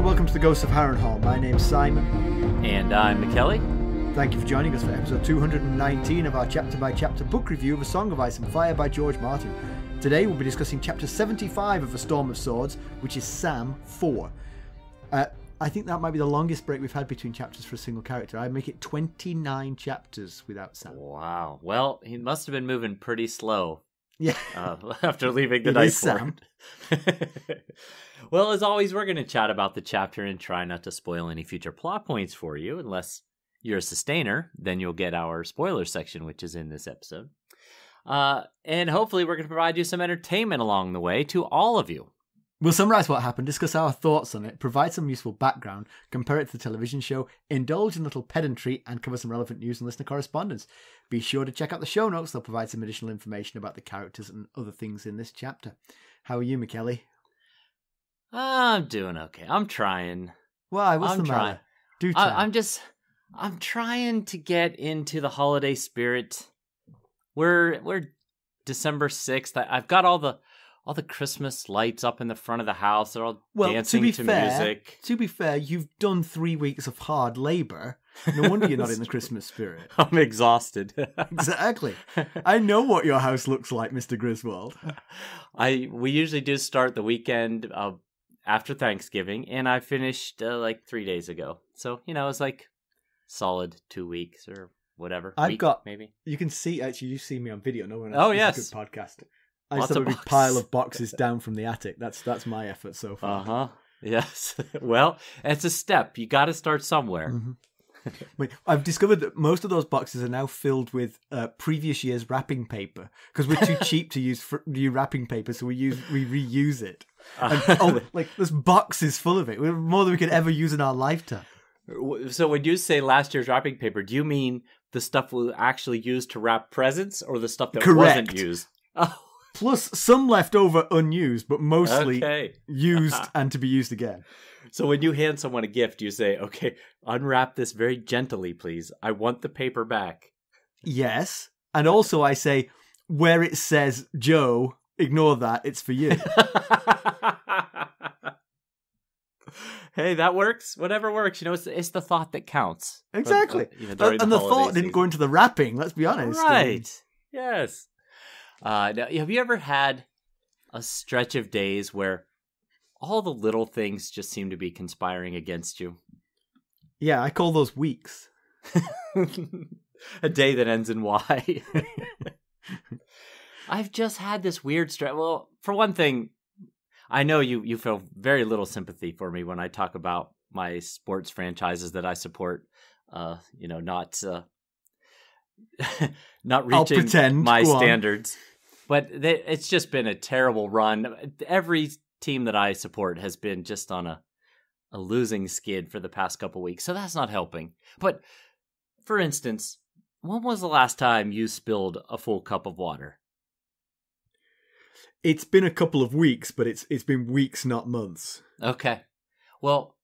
welcome to the Ghosts of Harrenhal. My name's Simon. And I'm Mackelly. Thank you for joining us for episode 219 of our chapter-by-chapter book review of A Song of Ice and Fire by George Martin. Today we'll be discussing chapter 75 of A Storm of Swords, which is Sam 4. I think that might be the longest break we've had between chapters for a single character. I'd make it 29 chapters without Sam. Wow. Well, he must have been moving pretty slow. Yeah. After leaving the night Sam. Well, as always, we're going to chat about the chapter and try not to spoil any future plot points for you. Unless you're a sustainer, then you'll get our spoiler section, which is in this episode. And hopefully we're going to provide you some entertainment along the way to all of you. We'll summarise what happened, discuss our thoughts on it, provide some useful background, compare it to the television show, indulge in a little pedantry, and cover some relevant news and listener correspondence. Be sure to check out the show notes. They'll provide some additional information about the characters and other things in this chapter. How are you, Mackelly? I'm doing okay. I'm trying. Why? What's the matter? Do tell. I'm trying to get into the holiday spirit. We're December 6th. I've got all the Christmas lights up in the front of the house. They're all dancing to music. To be fair, you've done 3 weeks of hard labour. No wonder you're not in the Christmas spirit. I'm exhausted. Exactly. I know what your house looks like, Mr. Griswold. We usually do start the weekend after Thanksgiving, and I finished like 3 days ago. So, it's like solid 2 weeks or whatever. Maybe. You can see, actually, you see me on video. No one else. Oh, yes. It's a good podcast. I just have a big pile of boxes down from the attic. That's my effort so far. Uh-huh. Yes. Well, it's a step. You got to start somewhere. Mm-hmm. Wait, I've discovered that most of those boxes are now filled with previous year's wrapping paper because we're too cheap to use new wrapping paper, so we reuse it. And, there's boxes full of it. We're more than we could ever use in our lifetime. So when you say last year's wrapping paper, do you mean the stuff we actually used to wrap presents, or the stuff that wasn't used? Oh. Plus some left over unused, but mostly used and to be used again. So when you hand someone a gift, you say, okay, unwrap this very gently, please. I want the paper back. Yes. And also I say, where it says Joe, ignore that. It's for you. Hey, that works. Whatever works. It's the thought that counts. Exactly. And the thought didn't go into the wrapping, let's be honest. Right. Yes. Now, have you ever had a stretch of days where all the little things just seem to be conspiring against you? Yeah, I call those weeks. A day that ends in Y. I've just had this weird stretch. Well, for one thing, I know you feel very little sympathy for me when I talk about my sports franchises that I support. Not reaching my standards. But it's just been a terrible run. Every team that I support has been just on a losing skid for the past couple weeks, so that's not helping. But, for instance, when was the last time you spilled a full cup of water? It's been a couple of weeks, but it's been weeks, not months. Okay. Well...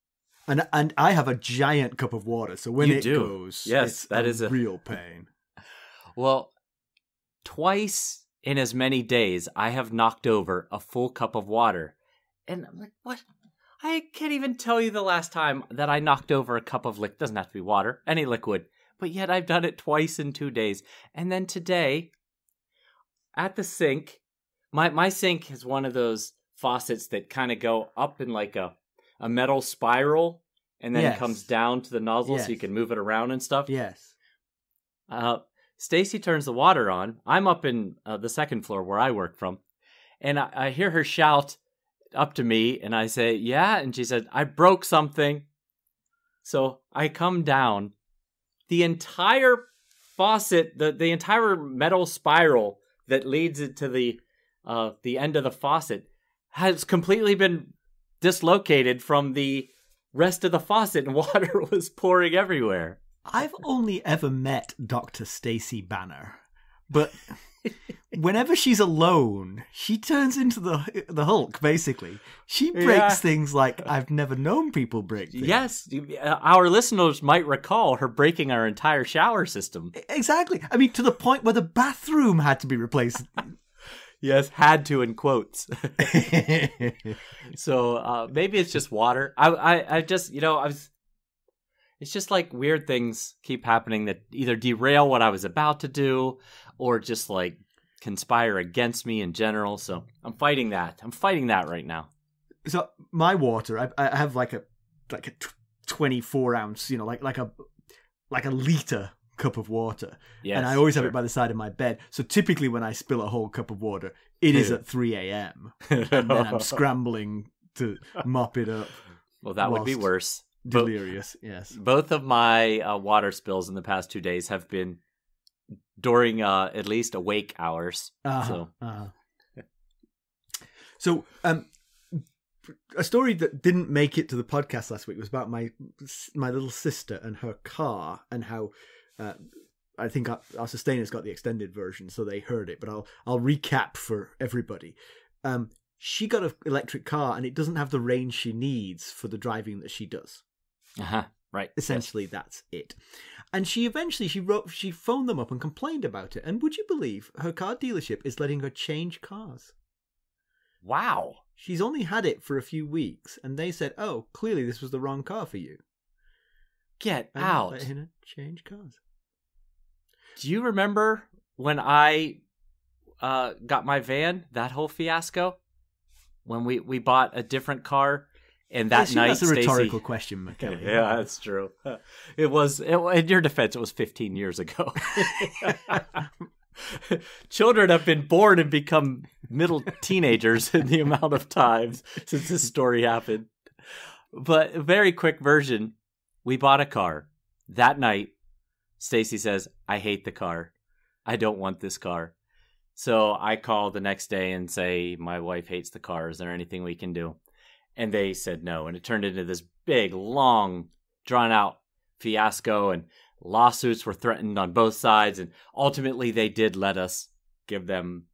And I have a giant cup of water, so when it goes, yes, that is a real pain. Well, twice in as many days, I have knocked over a full cup of water. And I'm like, what? I can't even tell you the last time that I knocked over a cup of liquid. Doesn't have to be water, any liquid. But yet I've done it twice in 2 days. And then today, at the sink, my sink is one of those faucets that kind of go up in like a metal spiral. And then it comes down to the nozzle so you can move it around and stuff. Yes. Stacy turns the water on. I'm up in the second floor where I work from. And I hear her shout up to me, and I say, yeah. And she said, I broke something. So I come down. The entire faucet, the entire metal spiral that leads it to the end of the faucet has completely been dislocated from the rest of the faucet, and water was pouring everywhere. I've only ever met Dr. Stacy Banner, but whenever she's alone, she turns into the Hulk, basically. She breaks things like I've never known people break things. Yes, our listeners might recall her breaking our entire shower system. Exactly. I mean, to the point where the bathroom had to be replaced. Yes, had to in quotes. So maybe it's just water. I just, it's just like weird things keep happening that either derail what I was about to do or just like conspire against me in general. So I'm fighting that. I'm fighting that right now. So my water, I have like a 24 ounce, like a liter cup of water. Yes, and I always have it by the side of my bed. So typically when I spill a whole cup of water, it is at 3 a.m. and then I'm scrambling to mop it up. Well, that would be worse. Delirious, yes. Both of my water spills in the past 2 days have been during at least awake hours. So, a story that didn't make it to the podcast last week was about my little sister and her car, and how I think our sustainers got the extended version, so they heard it. But I'll recap for everybody. She got an electric car, and it doesn't have the range she needs for the driving that she does. Right. Essentially, that's it. And she phoned them up and complained about it. And would you believe her car dealership is letting her change cars? Wow. She's only had it for a few weeks, and they said, "Oh, clearly this was the wrong car for you." Get out. Letting her change cars. Do you remember when I got my van, that whole fiasco? When we bought a different car, and that night, that's a rhetorical question, Mackelly. Yeah, that's true. In your defense, it was 15 years ago. Children have been born and become middle teenagers in the amount of times since this story happened. But a very quick version, we bought a car. That night, Stacy says, "I hate the car. I don't want this car." So I call the next day and say, "My wife hates the car. Is there anything we can do?" And they said no. And it turned into this big, long, drawn-out fiasco, and lawsuits were threatened on both sides. And ultimately, they did let us give them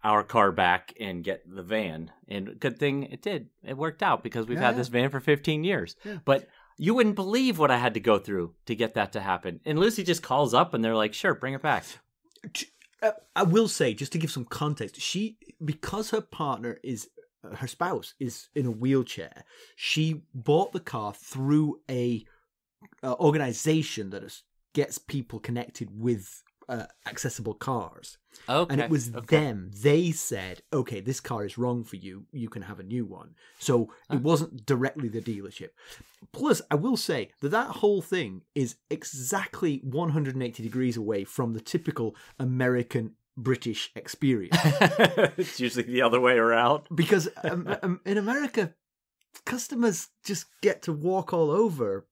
our car back and get the van. And good thing it did. It worked out because we've had this van for 15 years. Yeah. But you wouldn't believe what I had to go through to get that to happen. And Lucy just calls up and they're like, "Sure, bring it back." I will say, just to give some context, because her partner her spouse is in a wheelchair, she bought the car through a organization that gets people connected with accessible cars. Okay. And it was them. They said, "Okay, this car is wrong for you. You can have a new one." So it wasn't directly the dealership. Plus, I will say that whole thing is exactly 180 degrees away from the typical American British experience. It's usually the other way around. Because in America, customers just get to walk all over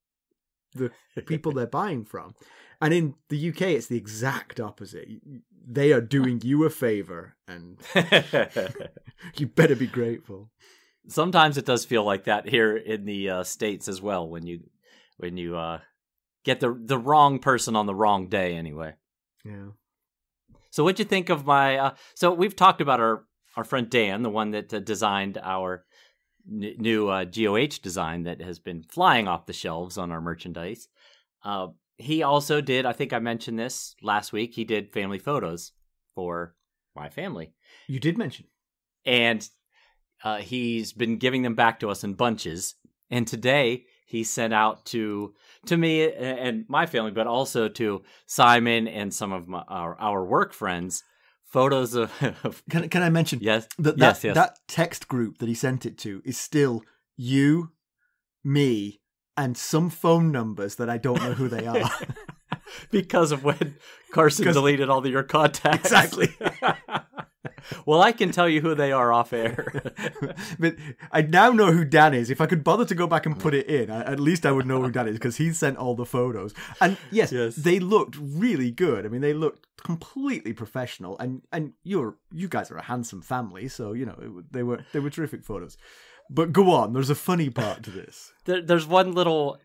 the people they're buying from. And in the UK, it's the exact opposite. They are doing you a favor, and you better be grateful. Sometimes it does feel like that here in the States as well, when you get the wrong person on the wrong day anyway. Yeah. So what'd you think of my... so we've talked about our friend Dan, the one that designed our new GOH design that has been flying off the shelves on our merchandise. He also did, I think I mentioned this last week, he did family photos for my family. You did mention. And he's been giving them back to us in bunches. And today he sent out to me and my family, but also to Simon and some of our work friends, photos of... Can I mention? Yes. Yes. That text group that he sent it to is still you, me, and some phone numbers that I don't know who they are. Because of when Carson deleted all of your contacts. Exactly. Well, I can tell you who they are off air. But I now know who Dan is. If I could bother to go back and put it in, at least I would know who Dan is, because he sent all the photos. And yes, they looked really good. I mean, they looked completely professional. And you guys are a handsome family, so they were terrific photos. But go on. There's a funny part to this. There's one little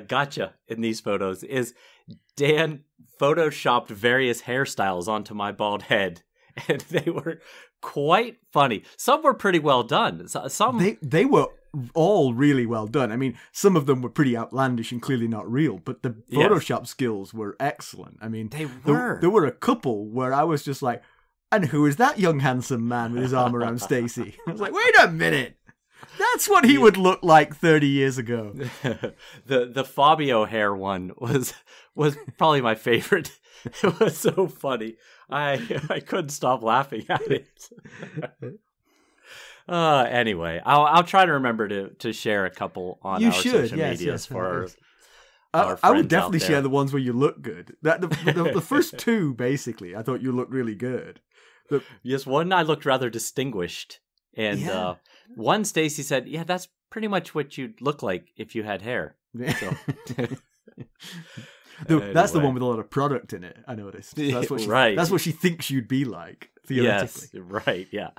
gotcha in these photos. Is Dan photoshopped various hairstyles onto my bald head, and they were quite funny. Some were pretty well done. Some they were all really well done. I mean, some of them were pretty outlandish and clearly not real, but the Photoshop skills were excellent. I mean, they were. There were a couple where I was just like, And who is that young handsome man with his arm around Stacey? I was like, wait a minute. That's what he would look like 30 years ago. The Fabio hair one was probably my favorite. It was so funny. I couldn't stop laughing at it. Anyway, I'll try to remember to share a couple on our social medias for our I would definitely share the ones where you look good. The first two, basically, I thought you looked really good. Yes, one I looked rather distinguished. And one Stacey said, yeah, that's pretty much what you'd look like if you had hair. So. Anyway. That's the one with a lot of product in it, I noticed. So that's what she thinks you'd be like, theoretically. Yes, right, yeah.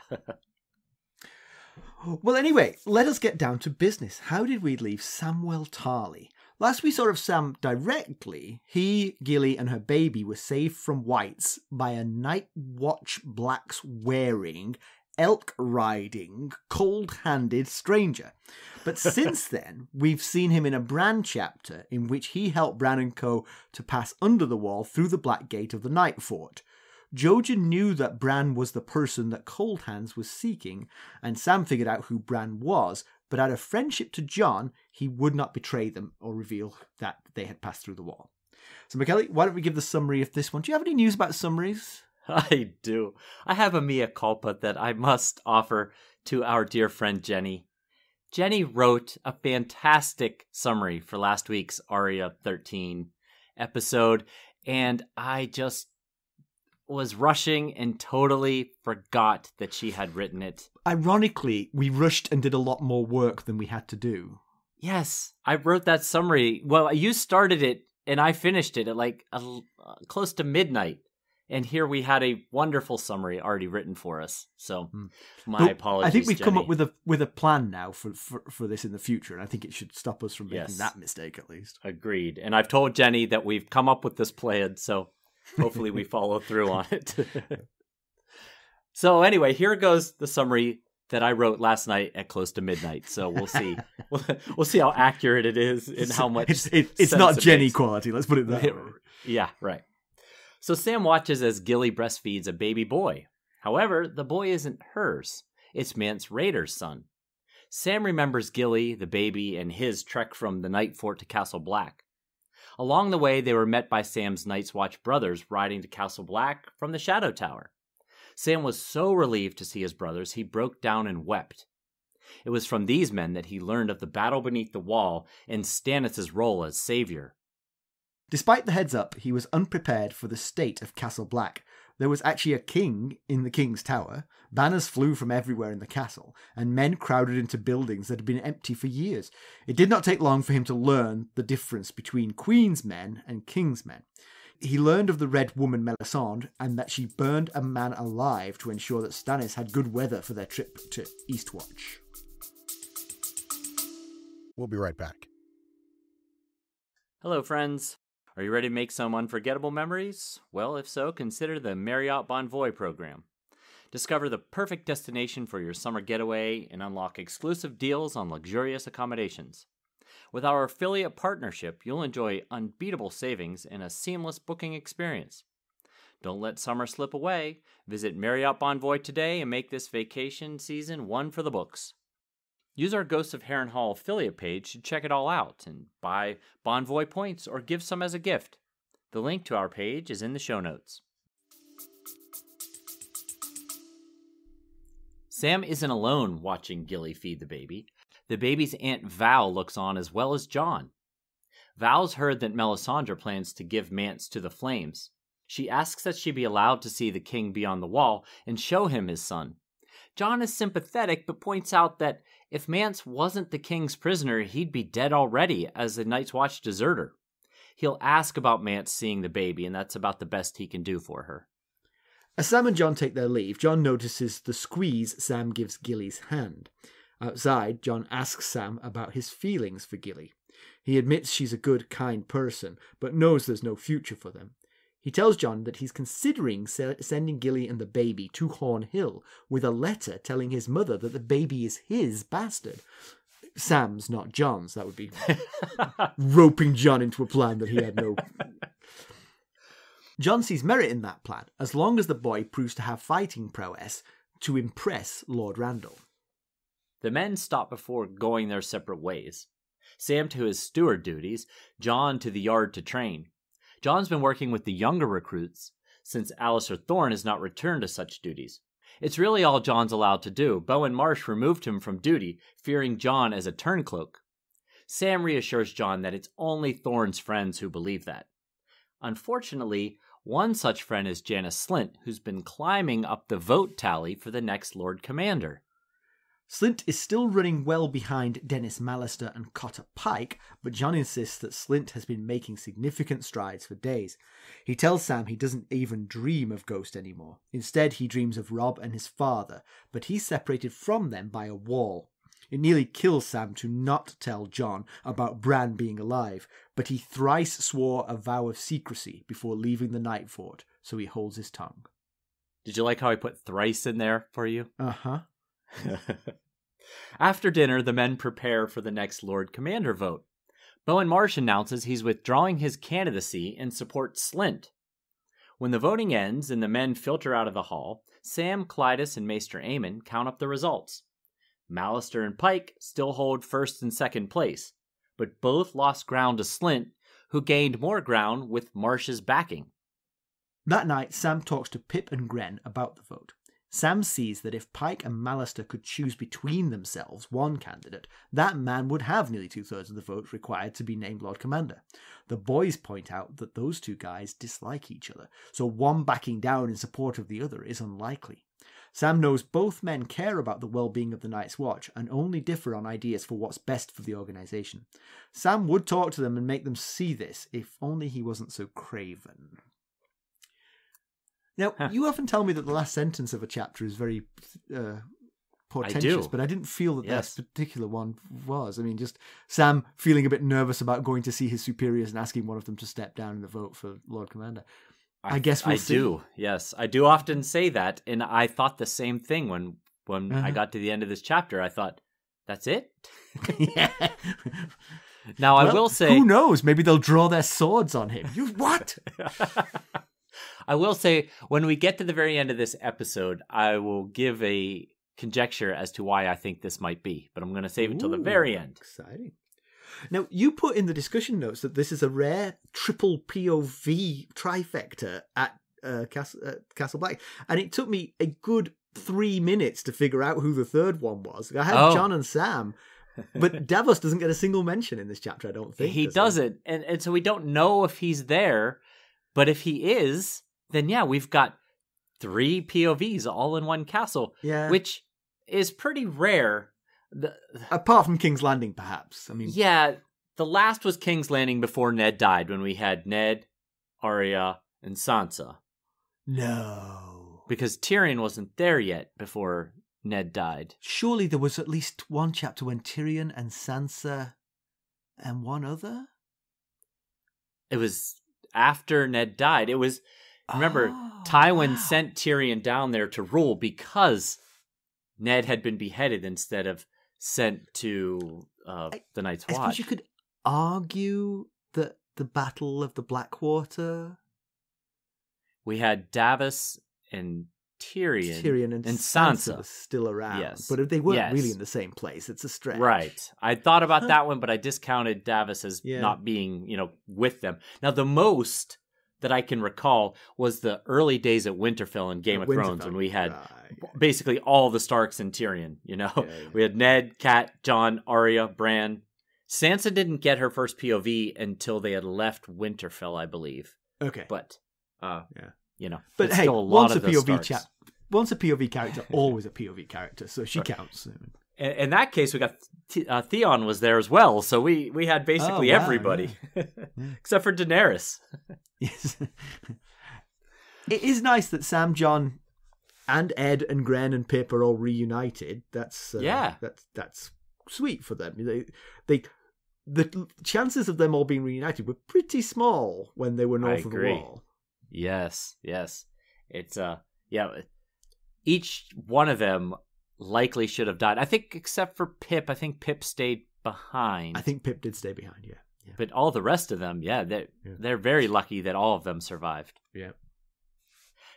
Well, anyway, let us get down to business. How did we leave Samwell Tarly? Last we saw of Sam directly, he, Gilly, and her baby were saved from whites by a night watch blacks wearing, elk riding, cold-handed stranger. But since then, we've seen him in a Bran chapter in which he helped Bran and co. to pass under the wall through the Black Gate of the Night Fort. Jojen knew that Bran was the person that Cold Hands was seeking, and Sam figured out who Bran was, but out of friendship to Jon, he would not betray them or reveal that they had passed through the wall. So, Mackelly, why don't we give the summary of this one? Do you have any news about summaries? I do. I have a mea culpa that I must offer to our dear friend Jenny. Jenny wrote a fantastic summary for last week's Arya 13 episode, and I just was rushing and totally forgot that she had written it. Ironically, we rushed and did a lot more work than we had to do. Yes, I wrote that summary. Well, you started it, and I finished it at like close to midnight. And here we had a wonderful summary already written for us. So my apologies, I think we've Jenny. come up with a plan now for this in the future, and I think it should stop us from making that mistake at least. Agreed. And I've told Jenny that we've come up with this plan, so hopefully we follow through on it. So anyway, here goes the summary that I wrote last night at close to midnight. So we'll see. We'll see how accurate it is and how much it's not Jenny quality. Let's put it that way. Yeah, right. So Sam watches as Gilly breastfeeds a baby boy. However, the boy isn't hers. It's Mance Rayder's son. Sam remembers Gilly, the baby, and his trek from the Night Fort to Castle Black. Along the way, they were met by Sam's Night's Watch brothers riding to Castle Black from the Shadow Tower. Sam was so relieved to see his brothers, he broke down and wept. It was from these men that he learned of the battle beneath the wall and Stannis' role as savior. Despite the heads up, he was unprepared for the state of Castle Black. There was actually a king in the king's tower, banners flew from everywhere in the castle, and men crowded into buildings that had been empty for years. It did not take long for him to learn the difference between Queen's men and King's men. He learned of the Red Woman Melasandre, and that she burned a man alive to ensure that Stannis had good weather for their trip to Eastwatch. We'll be right back. Hello, friends. Are you ready to make some unforgettable memories? Well, if so, consider the Marriott Bonvoy program. Discover the perfect destination for your summer getaway and unlock exclusive deals on luxurious accommodations. With our affiliate partnership, you'll enjoy unbeatable savings and a seamless booking experience. Don't let summer slip away. Visit Marriott Bonvoy today and make this vacation season one for the books. Use our Ghosts of Harrenhal affiliate page to check it all out and buy Bonvoy points or give some as a gift. The link to our page is in the show notes. Sam isn't alone watching Gilly feed the baby. The baby's Aunt Val looks on as well as Jon. Val's heard that Melasandre plans to give Mance to the flames. She asks that she be allowed to see the king beyond the wall and show him his son. Jon is sympathetic but points out that if Mance wasn't the king's prisoner, he'd be dead already as a Night's Watch deserter. He'll ask about Mance seeing the baby, and that's about the best he can do for her. As Sam and Jon take their leave, Jon notices the squeeze Sam gives Gilly's hand. Outside, Jon asks Sam about his feelings for Gilly. He admits she's a good, kind person, but knows there's no future for them. He tells Jon that he's considering sending Gilly and the baby to Horn Hill with a letter telling his mother that the baby is his bastard. Sam's, not Jon's. That would be roping Jon into a plan that he had no... Jon sees merit in that plan, as long as the boy proves to have fighting prowess to impress Lord Randall. The men stop before going their separate ways. Sam to his steward duties, Jon to the yard to train. Jon's been working with the younger recruits, since Alistair Thorne has not returned to such duties. It's really all Jon's allowed to do. Bowen Marsh removed him from duty, fearing Jon as a turncloak. Sam reassures Jon that it's only Thorne's friends who believe that. Unfortunately, one such friend is Janos Slynt, who's been climbing up the vote tally for the next Lord Commander. Slynt is still running well behind Dennis Mallister and Cotter Pike, but Jon insists that Slynt has been making significant strides for days. He tells Sam he doesn't even dream of Ghost anymore. Instead, he dreams of Robb and his father, but he's separated from them by a wall. It nearly kills Sam to not tell Jon about Bran being alive, but he thrice swore a vow of secrecy before leaving the Night Fort, so he holds his tongue. Did you like how I put thrice in there for you? Uh-huh. After dinner, the men prepare for the next Lord Commander vote. Bowen Marsh announces he's withdrawing his candidacy and supports Slynt. When the voting ends and the men filter out of the hall, Sam, Clydas, and Maester Aemon count up the results. Mallister and Pike still hold first and second place, but both lost ground to Slynt, who gained more ground with Marsh's backing. That night, Sam talks to Pip and Gren about the vote. Sam sees that if Pike and Mallister could choose between themselves one candidate, that man would have nearly 2/3 of the votes required to be named Lord Commander. The boys point out that those two guys dislike each other, so one backing down in support of the other is unlikely. Sam knows both men care about the well-being of the Night's Watch and only differ on ideas for what's best for the organisation. Sam would talk to them and make them see this, if only he wasn't so craven. Now, you often tell me that the last sentence of a chapter is very portentous, but I didn't feel that that particular one was. I mean, just Sam feeling a bit nervous about going to see his superiors and asking one of them to step down in the vote for Lord Commander. I guess we'll see. Do. Yes, I do often say that, and I thought the same thing when I got to the end of this chapter. I thought, that's it? Yeah. Now, I will say... Who knows? Maybe they'll draw their swords on him. What? I will say, when we get to the very end of this episode, I will give a conjecture as to why I think this might be, but I'm going to save it till the very end. Exciting. Now, you put in the discussion notes that this is a rare triple POV trifecta at Castle Black, and it took me a good 3 minutes to figure out who the third one was. I had Jon and Sam, but Davos doesn't get a single mention in this chapter, I don't think. He doesn't, and so we don't know if he's there, but if he is, then yeah, we've got 3 POVs all in one castle, which is pretty rare. Apart from King's Landing, perhaps. I mean, yeah, the last was King's Landing before Ned died, when we had Ned, Arya, and Sansa. No. Because Tyrion wasn't there yet before Ned died. Surely there was at least one chapter when Tyrion and Sansa and one other? It was after Ned died. It was, remember, Tywin sent Tyrion down there to rule because Ned had been beheaded instead of sent to the Night's Watch. I suppose you could argue that the Battle of the Blackwater... We had Davos and Tyrion and Sansa was still around. Yes. But they weren't really in the same place. It's a stretch. Right. I thought about that one, but I discounted Davos as not being, with them. Now, the most that I can recall was the early days at Winterfell in Game of Thrones, when we had basically all the Starks and Tyrion, We had Ned, Cat, Jon, Arya, Bran. Sansa didn't get her first POV until they had left Winterfell, I believe. Okay. But, but hey, once a POV character, always a POV character, so she counts. In that case, we got Theon was there as well, so we had basically everybody, except for Daenerys. Yes. It is nice that Sam, Jon, and Ed and Gren and Pip are all reunited. That's that's sweet for them. The chances of them all being reunited were pretty small when they were north of the wall. Yes. It's each one of them likely should have died. I think except for Pip. I think Pip stayed behind. I think Pip did stay behind, But all the rest of them, they're very lucky that all of them survived. Yeah.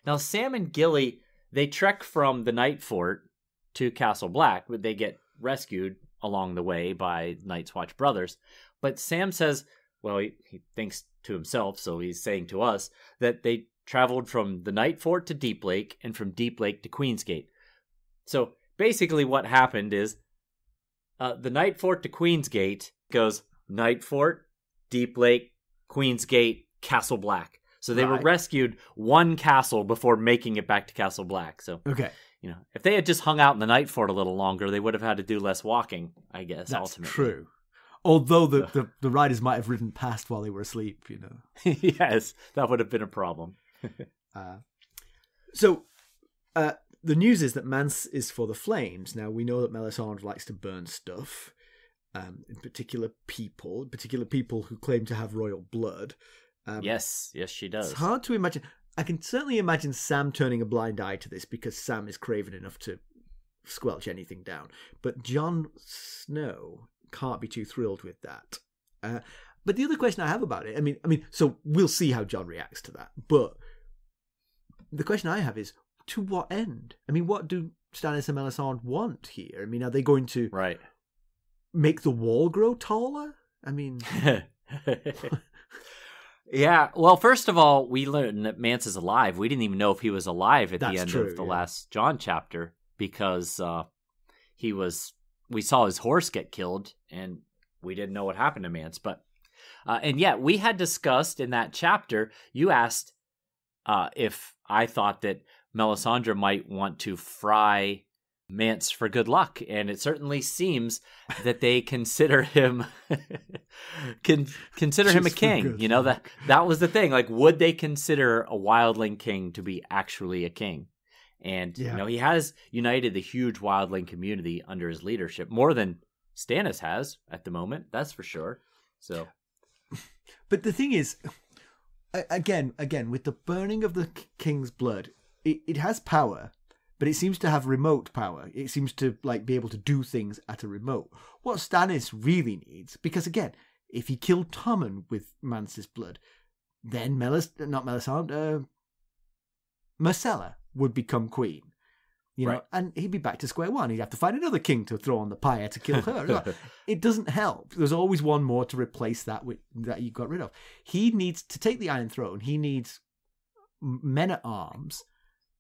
Now, Sam and Gilly, they trek from the Night Fort to Castle Black, but they get rescued along the way by Night's Watch brothers. But Sam says, well, he thinks to himself, so he's saying to us, that they traveled from the Night Fort to Deep Lake and from Deep Lake to Queensgate. So basically what happened is the Night Fort to Queensgate goes Night Fort, Deep Lake, Queensgate, Castle Black. So they were rescued one castle before making it back to Castle Black. So, if they had just hung out in the Night Fort a little longer, they would have had to do less walking, I guess, That's ultimately. True. Although the riders might have ridden past while they were asleep, Yes, that would have been a problem. So the news is that Mance is for the flames. Now, we know that Melasandre likes to burn stuff, in particular people who claim to have royal blood. Yes, she does. It's hard to imagine. I can certainly imagine Sam turning a blind eye to this because Sam is craven enough to squelch anything down. But Jon Snow can't be too thrilled with that. But the other question I have about it, I mean, so we'll see how Jon reacts to that. But the question I have is, to what end? I mean, what do Stannis and Melisandre want here? I mean, are they going to make the wall grow taller? I mean... Yeah, well, first of all, we learned that Mance is alive. We didn't even know if he was alive at the end of the last Jon chapter because we saw his horse get killed and we didn't know what happened to Mance. But and yet we had discussed in that chapter, you asked if I thought that Melisandre might want to fry Mance for good luck, and it certainly seems that they consider him him a king. That was the thing. Like, would they consider a wildling king to be actually a king? And he has united the huge wildling community under his leadership more than Stannis has at the moment. That's for sure. So, but the thing is, again, with the burning of the king's blood, it has power. But it seems to have remote power. It seems to be able to do things at a remote. What Stannis really needs, because again, if he killed Tommen with Mance's blood, then Myrcella would become queen. And he'd be back to square one. He'd have to find another king to throw on the pyre to kill her. It doesn't help. There's always one more to replace that you got rid of. He needs to take the Iron Throne. He needs men at arms,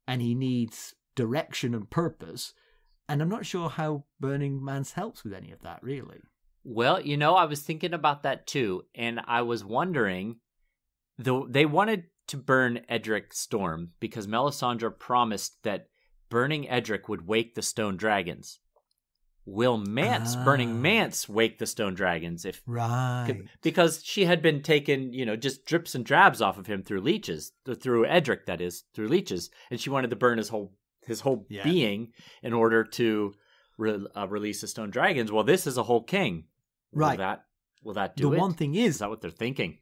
and he needs direction and purpose, and I'm not sure how burning Mance helps with any of that, really. Well, I was thinking about that too, and I was wondering, they wanted to burn Edric Storm because Melisandre promised that burning Edric would wake the stone dragons. Will burning Mance wake the stone dragons? Because she had been taking, just drips and drabs off of him through leeches, through Edric, that is, through leeches, and she wanted to burn his whole being in order to release the stone dragons. Well, this is a whole king. Will that do it? The one thing is that what they're thinking?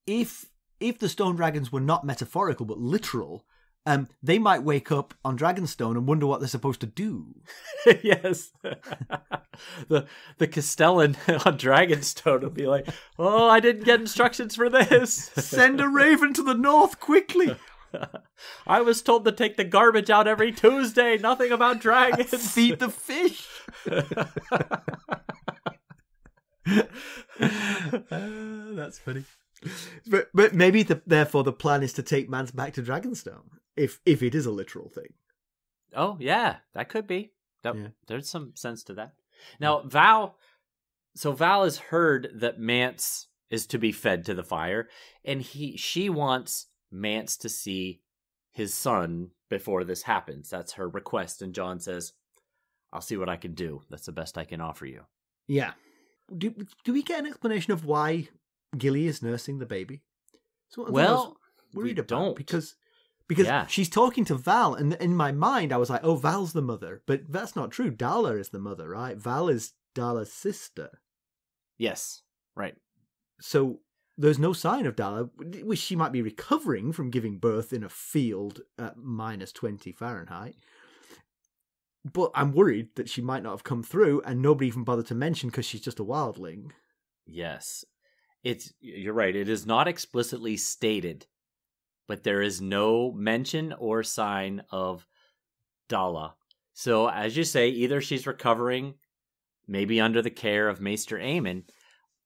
If the stone dragons were not metaphorical but literal, they might wake up on Dragonstone and wonder what they're supposed to do. Yes. the Castellan on Dragonstone will be like, oh, I didn't get instructions for this. Send a raven to the north quickly. I was told to take the garbage out every Tuesday. Nothing about dragons. Feed the fish. That's funny. But maybe therefore the plan is to take Mance back to Dragonstone, if it is a literal thing. Oh yeah, that could be. There's some sense to that. Now Val has heard that Mance is to be fed to the fire, and she wants Mance to see his son before this happens. That's her request, and Jon says, I'll see what I can do. That's the best I can offer you. Yeah. Do we get an explanation of why Gilly is nursing the baby? So worried about because she's talking to Val, and in my mind I was like, oh, Val's the mother, but that's not true. Dalla is the mother, right? Val is Dalla's sister. Yes, right. So there's no sign of Dalla, which she might be recovering from giving birth in a field at -20 Fahrenheit. But I'm worried that she might not have come through, and nobody even bothered to mention because she's just a wildling. Yes. you're right. It is not explicitly stated, but there is no mention or sign of Dalla. So, as you say, either she's recovering, maybe under the care of Maester Aemon,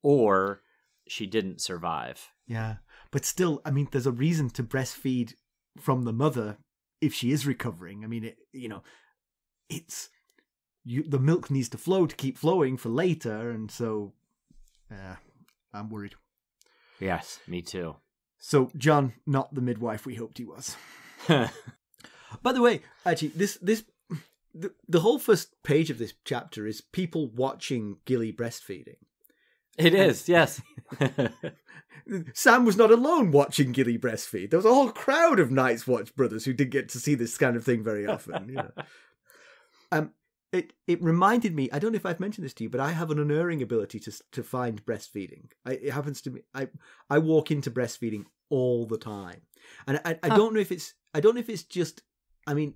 or she didn't survive. Yeah, but still, I mean, there's a reason to breastfeed from the mother if she is recovering. I mean, the milk needs to flow to keep flowing for later, and so I'm worried. Yes, me too. So, Jon, not the midwife we hoped he was. By the way, actually, the whole first page of this chapter is people watching Gilly breastfeeding. It is, yes. Sam was not alone watching Gilly breastfeed. There was a whole crowd of Night's Watch brothers who didn't get to see this kind of thing very often. It reminded me, I don't know if I've mentioned this to you, but I have an unerring ability to find breastfeeding. It happens to me. I walk into breastfeeding all the time. And I don't know if it's just, I mean,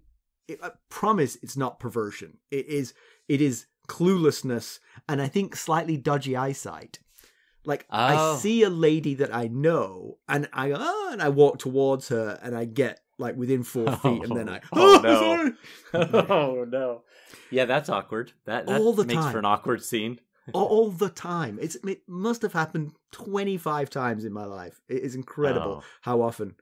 I promise it's not perversion. It is cluelessness and I think slightly dodgy eyesight. Like I see a lady that I know and I walk towards her and I get like within 4 feet and then no. Oh no. Yeah, that's awkward. That all the makes time. For an awkward scene. All the time. It must have happened 25 times in my life. It is incredible how often.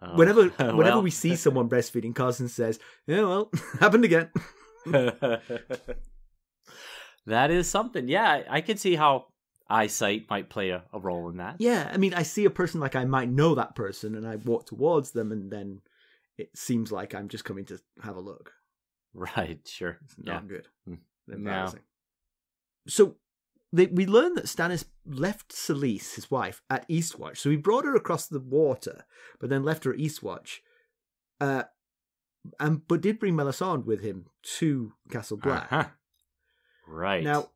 Oh. Whenever we see someone breastfeeding, Carson says, "Yeah, well, happened again." That is something. Yeah, I can see how eyesight might play a role in that. Yeah, I mean, I see a person like I might know that person, and I walk towards them, and then it seems like I'm just coming to have a look. Right, sure. It's not good. Embarrassing. No. So we learn that Stannis left Selyse, his wife, at Eastwatch. So he brought her across the water, but then left her at Eastwatch. But did bring Melasandre with him to Castle Black. Uh-huh. Right. Now,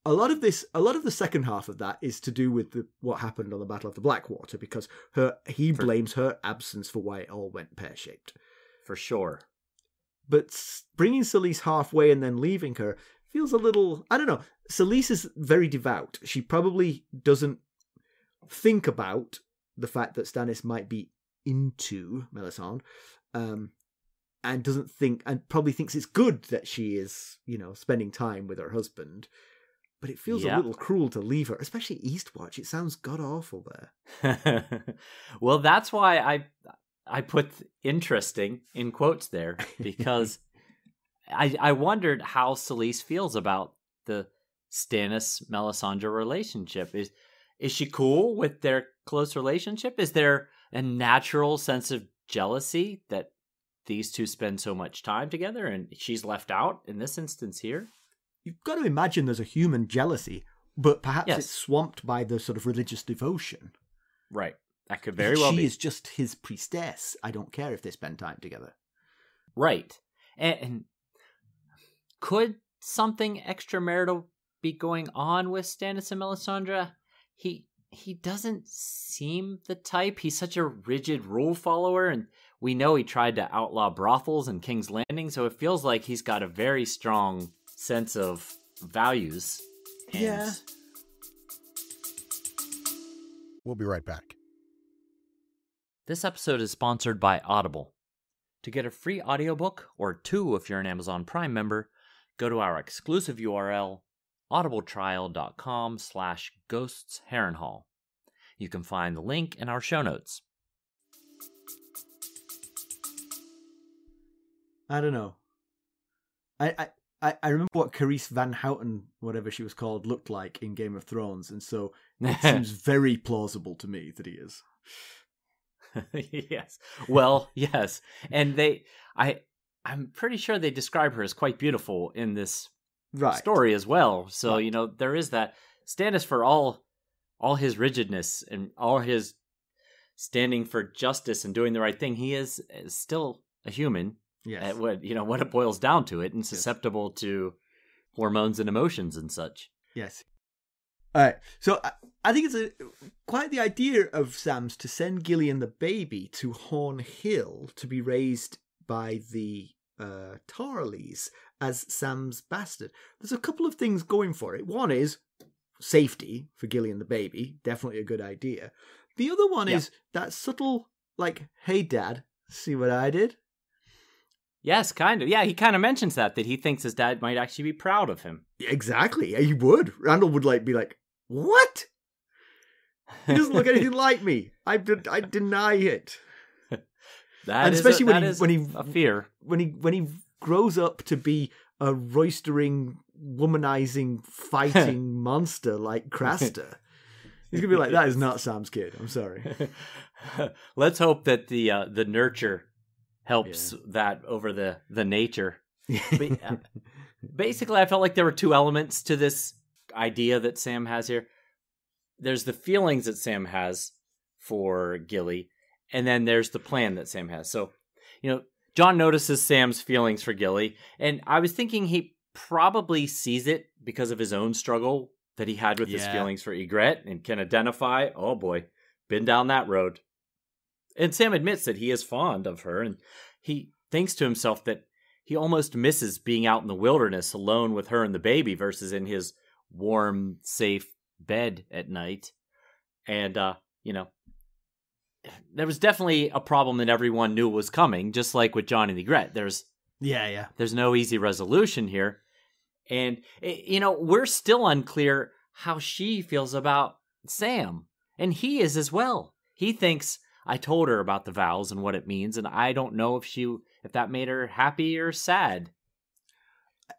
a lot of the second half of that is to do with what happened on the Battle of the Blackwater, because he blames her absence for why it all went pear-shaped. For sure. But bringing Selyse halfway and then leaving her feels a little, I don't know. Selyse is very devout. She probably doesn't think about the fact that Stannis might be into Melisandre, and doesn't think, and probably thinks it's good that she is, spending time with her husband. But it feels a little cruel to leave her, especially Eastwatch. It sounds god-awful there. Well, that's why I put interesting in quotes there, because I wondered how Selyse feels about the Stannis-Melisandre relationship. Is she cool with their close relationship? Is there a natural sense of jealousy that these two spend so much time together and she's left out in this instance here? You've got to imagine there's a human jealousy, but perhaps it's swamped by the sort of religious devotion. Right. That could very well be. She is just his priestess. I don't care if they spend time together. Right. And could something extramarital be going on with Stannis and Melisandre? He doesn't seem the type. He's such a rigid rule follower, and we know he tried to outlaw brothels in King's Landing, so it feels like he's got a very strong sense of values. Yeah. We'll be right back. This episode is sponsored by Audible. To get a free audiobook, or 2 if you're an Amazon Prime member, go to our exclusive URL, audibletrial.com/ghostsharrenhal. You can find the link in our show notes. I don't know. I remember what Carice Van Houten, whatever she was called, looked like in Game of Thrones, and so it seems very plausible to me that he is. Yes. Well, yes. And I'm pretty sure they describe her as quite beautiful in this story as well. So, there is that. Stannis, for all his rigidness and all his standing for justice and doing the right thing, he is still a human. Yes. When it boils down to it, and susceptible to hormones and emotions and such. Yes. All right. So I think it's quite the idea of Sam's to send Gilly and the baby to Horn Hill to be raised by the Tarlys as Sam's bastard. There's a couple of things going for it. One is safety for Gilly and the baby. Definitely a good idea. The other one is that subtle, like, hey, Dad, see what I did? Yes, kind of. Yeah, he kind of mentions that he thinks his dad might actually be proud of him. Exactly. He would. Randall would be like, what? He doesn't look anything like me. I deny it. That is a fear. When he grows up to be a roistering, womanizing, fighting monster like Craster, he's gonna be like, that is not Sam's kid. I'm sorry. Let's hope that the nurture helps that over the nature. But, basically, I felt like there were two elements to this idea that Sam has here. There's the feelings that Sam has for Gilly, and then there's the plan that Sam has. So, Jon notices Sam's feelings for Gilly, and I was thinking he probably sees it because of his own struggle that he had with his feelings for Ygritte, and can identify, oh boy, been down that road. And Sam admits that he is fond of her, and he thinks to himself that he almost misses being out in the wilderness alone with her and the baby versus in his warm, safe bed at night. And, there was definitely a problem that everyone knew was coming, just like with Jon and Ygritte. There's no easy resolution here. And, we're still unclear how she feels about Sam. And he is as well. He thinks, I told her about the vows and what it means, and I don't know if that made her happy or sad.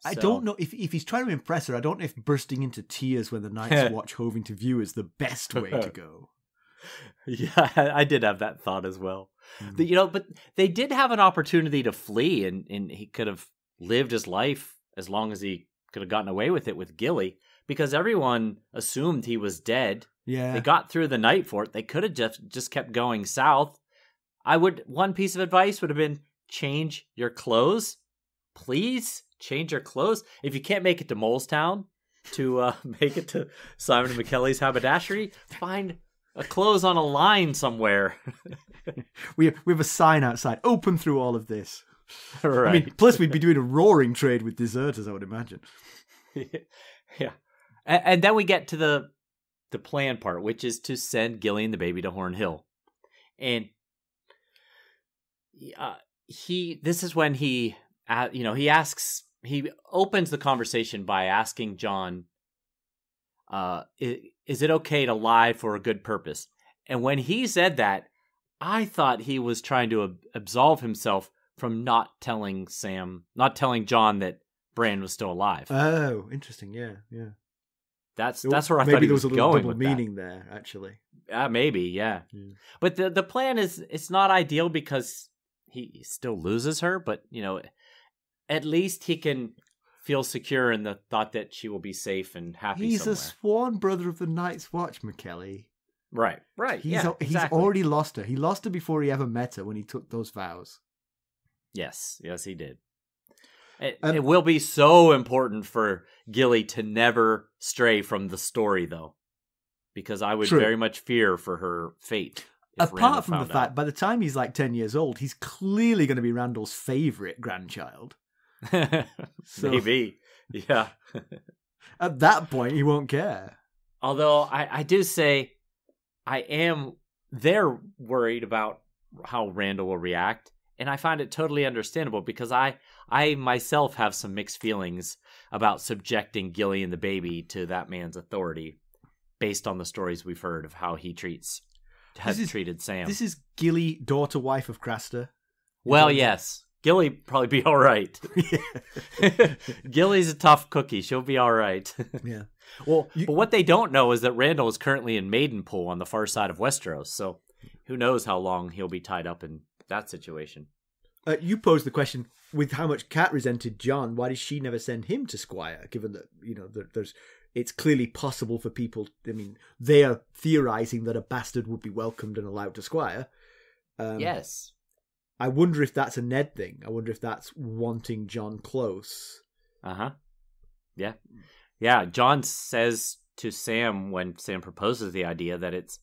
I don't know if he's trying to impress her. I don't know if bursting into tears when the Night's Watch hove into view is the best way to go. Yeah, I did have that thought as well. But they did have an opportunity to flee, and he could have lived his life as long as he could have gotten away with it with Gilly, because everyone assumed he was dead. Yeah, they got through the night fort. They could have just kept going south. One piece of advice would have been, change your clothes, please. Change your clothes. If you can't make it to Molestown to make it to Simon and Mackelly's haberdashery, find a clothes on a line somewhere. we have a sign outside, open through all of this. Right. I mean, plus we'd be doing a roaring trade with deserters, I would imagine. Yeah. And then we get to the plan part, which is to send Gilly and the baby to Horn Hill. And this is when he opens the conversation by asking Jon, is it okay to lie for a good purpose? And when he said that, I thought he was trying to absolve himself from not telling Jon that Bran was still alive. Oh, interesting. Yeah. That's where I thought he was going with that. Maybe there was a little double meaning there, actually. Maybe, yeah. But the plan it's not ideal because he still loses her, but at least he can feel secure in the thought that she will be safe and happy. He's somewhere. a sworn brother of the Night's Watch, Mackelly. Right. He's already lost her. He lost her before he ever met her when he took those vows. Yes, he did. It will be so important for Gilly to never stray from the story, though, because I would very much fear for her fate. Apart from the fact, by the time he's like 10 years old, he's clearly going to be Randall's favorite grandchild. Maybe, yeah. At that point, he won't care. Although I do say, they're worried about how Randall will react, and I find it totally understandable because I myself have some mixed feelings about subjecting Gilly and the baby to that man's authority, based on the stories we've heard of how he treated Sam. This is Gilly, daughter, wife of Craster. Well, yes. Gilly probably be all right. Gilly's a tough cookie. She'll be all right. Yeah. Well, but what they don't know is that Randall is currently in Maidenpool on the far side of Westeros. So who knows how long he'll be tied up in that situation. You posed the question with how much Kat resented Jon. Why did she never send him to Squire? Given that it's clearly possible for people. I mean, they are theorizing that a bastard would be welcomed and allowed to Squire. Yes. I wonder if that's a Ned thing. I wonder if that's wanting Jon close. Uh-huh. Yeah. Yeah, Jon says to Sam when Sam proposes the idea that it's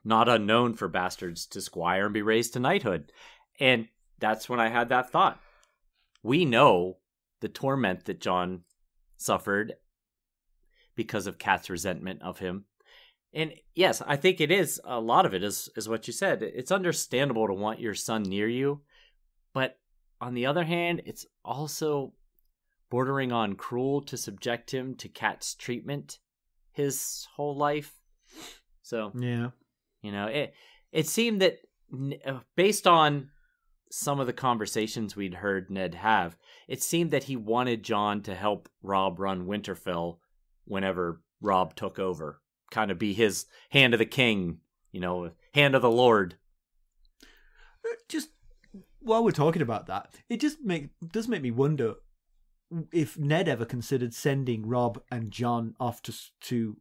not unknown for bastards to squire and be raised to knighthood. And that's when I had that thought. We know the torment that Jon suffered because of Kat's resentment of him. And yes, I think it is, a lot of it is what you said. It's understandable to want your son near you, but on the other hand, it's also bordering on cruel to subject him to Kat's treatment his whole life. So, yeah, it seemed that based on some of the conversations we'd heard Ned have, it seemed that he wanted Jon to help Robb run Winterfell whenever Robb took over. Kind of be his hand of the king, hand of the Lord. Just while we're talking about that, it does make me wonder if Ned ever considered sending Robb and Jon off to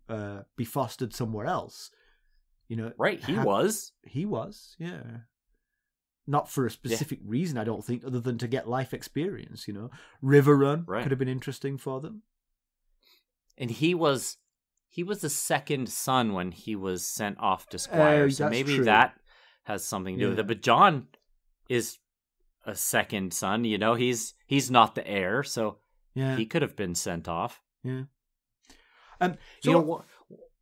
be fostered somewhere else. Right, he was, yeah. Not for a specific reason, I don't think, other than to get life experience. River Run could have been interesting for them. And he was the second son when he was sent off to Squire, so maybe true. that has something to do with it. But Jon is a second son, he's not the heir, so he could have been sent off. Yeah.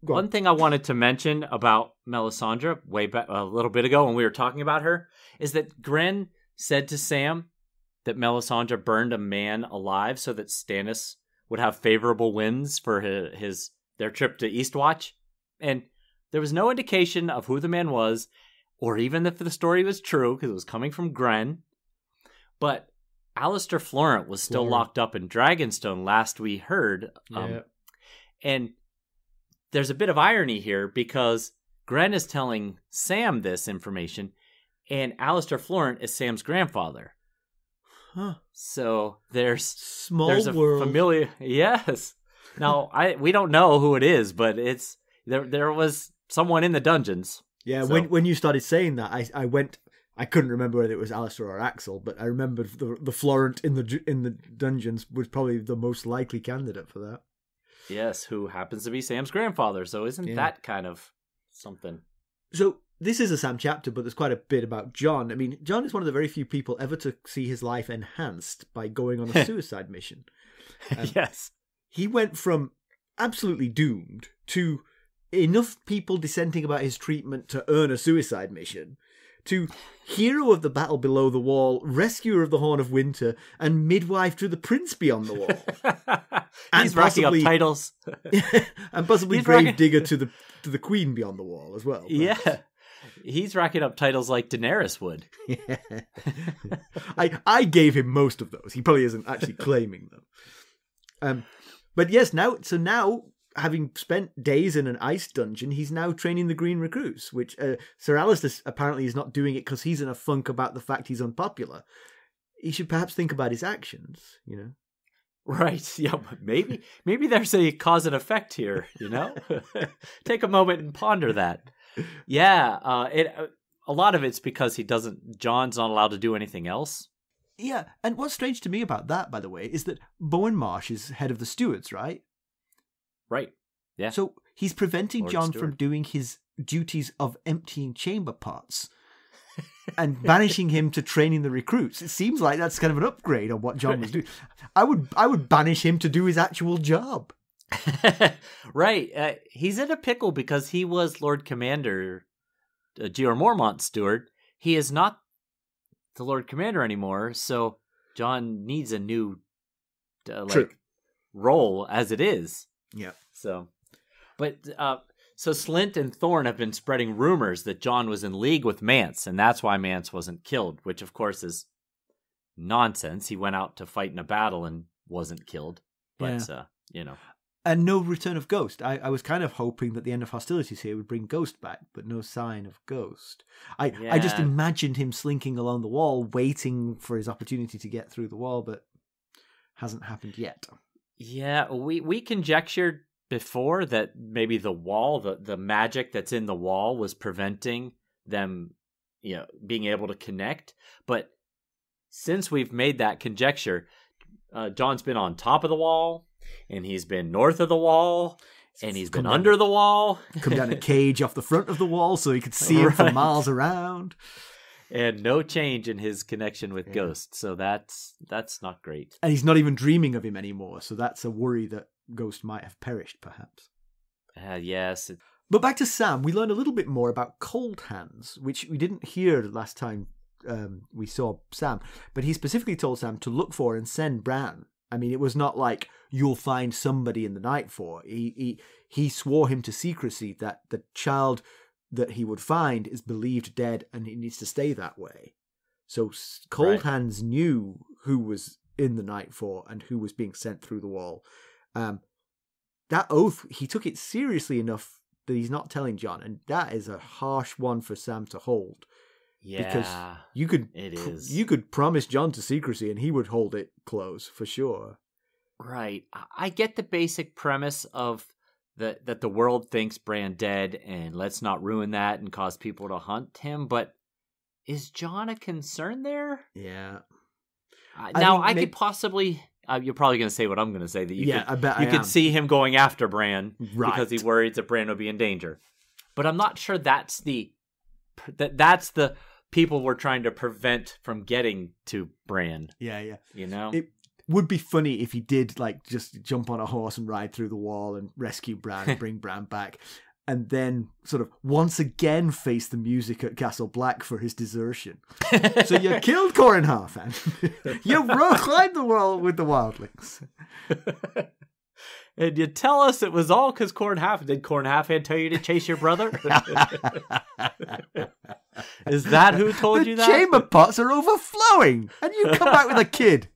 One thing I wanted to mention about Melisandre way back a little bit ago when we were talking about her is that Gren said to Sam that Melisandre burned a man alive so that Stannis would have favorable winds for their trip to Eastwatch, and there was no indication of who the man was, or even if the story was true, because it was coming from Gren. But Alistair Florent was still locked up in Dragonstone last we heard. And there's a bit of irony here, because Gren is telling Sam this information, and Alistair Florent is Sam's grandfather. Huh. So there's a world. familiar... Yes. Now, we don't know who it is, but it's there was someone in the dungeons. Yeah, so. when you started saying that, I couldn't remember whether it was Alistair or Axel, but I remembered the Florent in the dungeons was probably the most likely candidate for that. Yes, who happens to be Sam's grandfather, so isn't that kind of something? So this is a Sam chapter, but there's quite a bit about Jon. I mean, Jon is one of the very few people ever to see his life enhanced by going on a suicide mission. Yes. He went from absolutely doomed to enough people dissenting about his treatment to earn a suicide mission, to hero of the battle below the wall, rescuer of the Horn of Winter, and midwife to the prince beyond the wall. He's racking up titles. And possibly grave digger to the queen beyond the wall as well. Perhaps. Yeah. He's racking up titles like Daenerys would. Yeah. I gave him most of those. He probably isn't actually claiming them. But yes, now having spent days in an ice dungeon, he's now training the green recruits, which Sir Alistair apparently is not doing it because he's in a funk about the fact he's unpopular. He should perhaps think about his actions, Right, yeah, but maybe there's a cause and effect here, Take a moment and ponder that. Yeah, a lot of it's because Jon's not allowed to do anything else. Yeah, and what's strange to me about that, by the way, is that Bowen Marsh is head of the stewards, right? Right, yeah. So he's preventing Lord Jon Stewart. from doing his duties of emptying chamber pots and banishing him to training the recruits. It seems like that's kind of an upgrade on what Jon was doing. I would banish him to do his actual job. Right. He's in a pickle because he was Lord Commander, Jeor Mormont's steward. He is not the Lord Commander anymore, so Jon needs a new role as it is. Yeah. So Slynt and Thorne have been spreading rumors that Jon was in league with Mance, and that's why Mance wasn't killed, which of course is nonsense. He went out to fight in a battle and wasn't killed. But And no return of Ghost. I was kind of hoping that the end of hostilities here would bring Ghost back, but no sign of Ghost. I just imagined him slinking along the wall, waiting for his opportunity to get through the wall, but hasn't happened yet. Yeah, we conjectured before that maybe the wall, the magic that's in the wall was preventing them, being able to connect. But since we've made that conjecture, Jon's been on top of the wall, and he's been north of the wall, and he's been under the wall. Come down a cage off the front of the wall so he could see him for miles around. And no change in his connection with Ghost, so that's not great. And he's not even dreaming of him anymore, so that's a worry that Ghost might have perished, perhaps. Yes. But back to Sam, we learned a little bit more about Cold Hands, which we didn't hear last time we saw Sam. But he specifically told Sam to look for and send Bran. I mean, it was not like, you'll find somebody in the Night Fort. He swore him to secrecy that the child that he would find is believed dead and it needs to stay that way. So Cold Hands knew who was in the Night Fort and who was being sent through the wall. That oath, he took it seriously enough that he's not telling Jon, and that is a harsh one for Sam to hold. Yeah, because you could promise Jon to secrecy and he would hold it close for sure. Right. I get the basic premise of that the world thinks Bran dead, and let's not ruin that and cause people to hunt him. But is Jon a concern there? Yeah. I could possibly. You're probably going to say what I'm going to say. That you could see him going after Bran because he worries that Bran will be in danger. But I'm not sure that's the people we're trying to prevent from getting to Bran. Yeah. You know? It would be funny if he did just jump on a horse and ride through the wall and rescue Bran and bring Bran back, and then sort of once again face the music at Castle Black for his desertion. So you killed Corran Harfan. You climbed the wall with the wildlings. And you tell us it was all because Corran Harfan. Did Corran Harfan tell you to chase your brother? Is that who told you that? The chamber pots are overflowing, and you come back with a kid.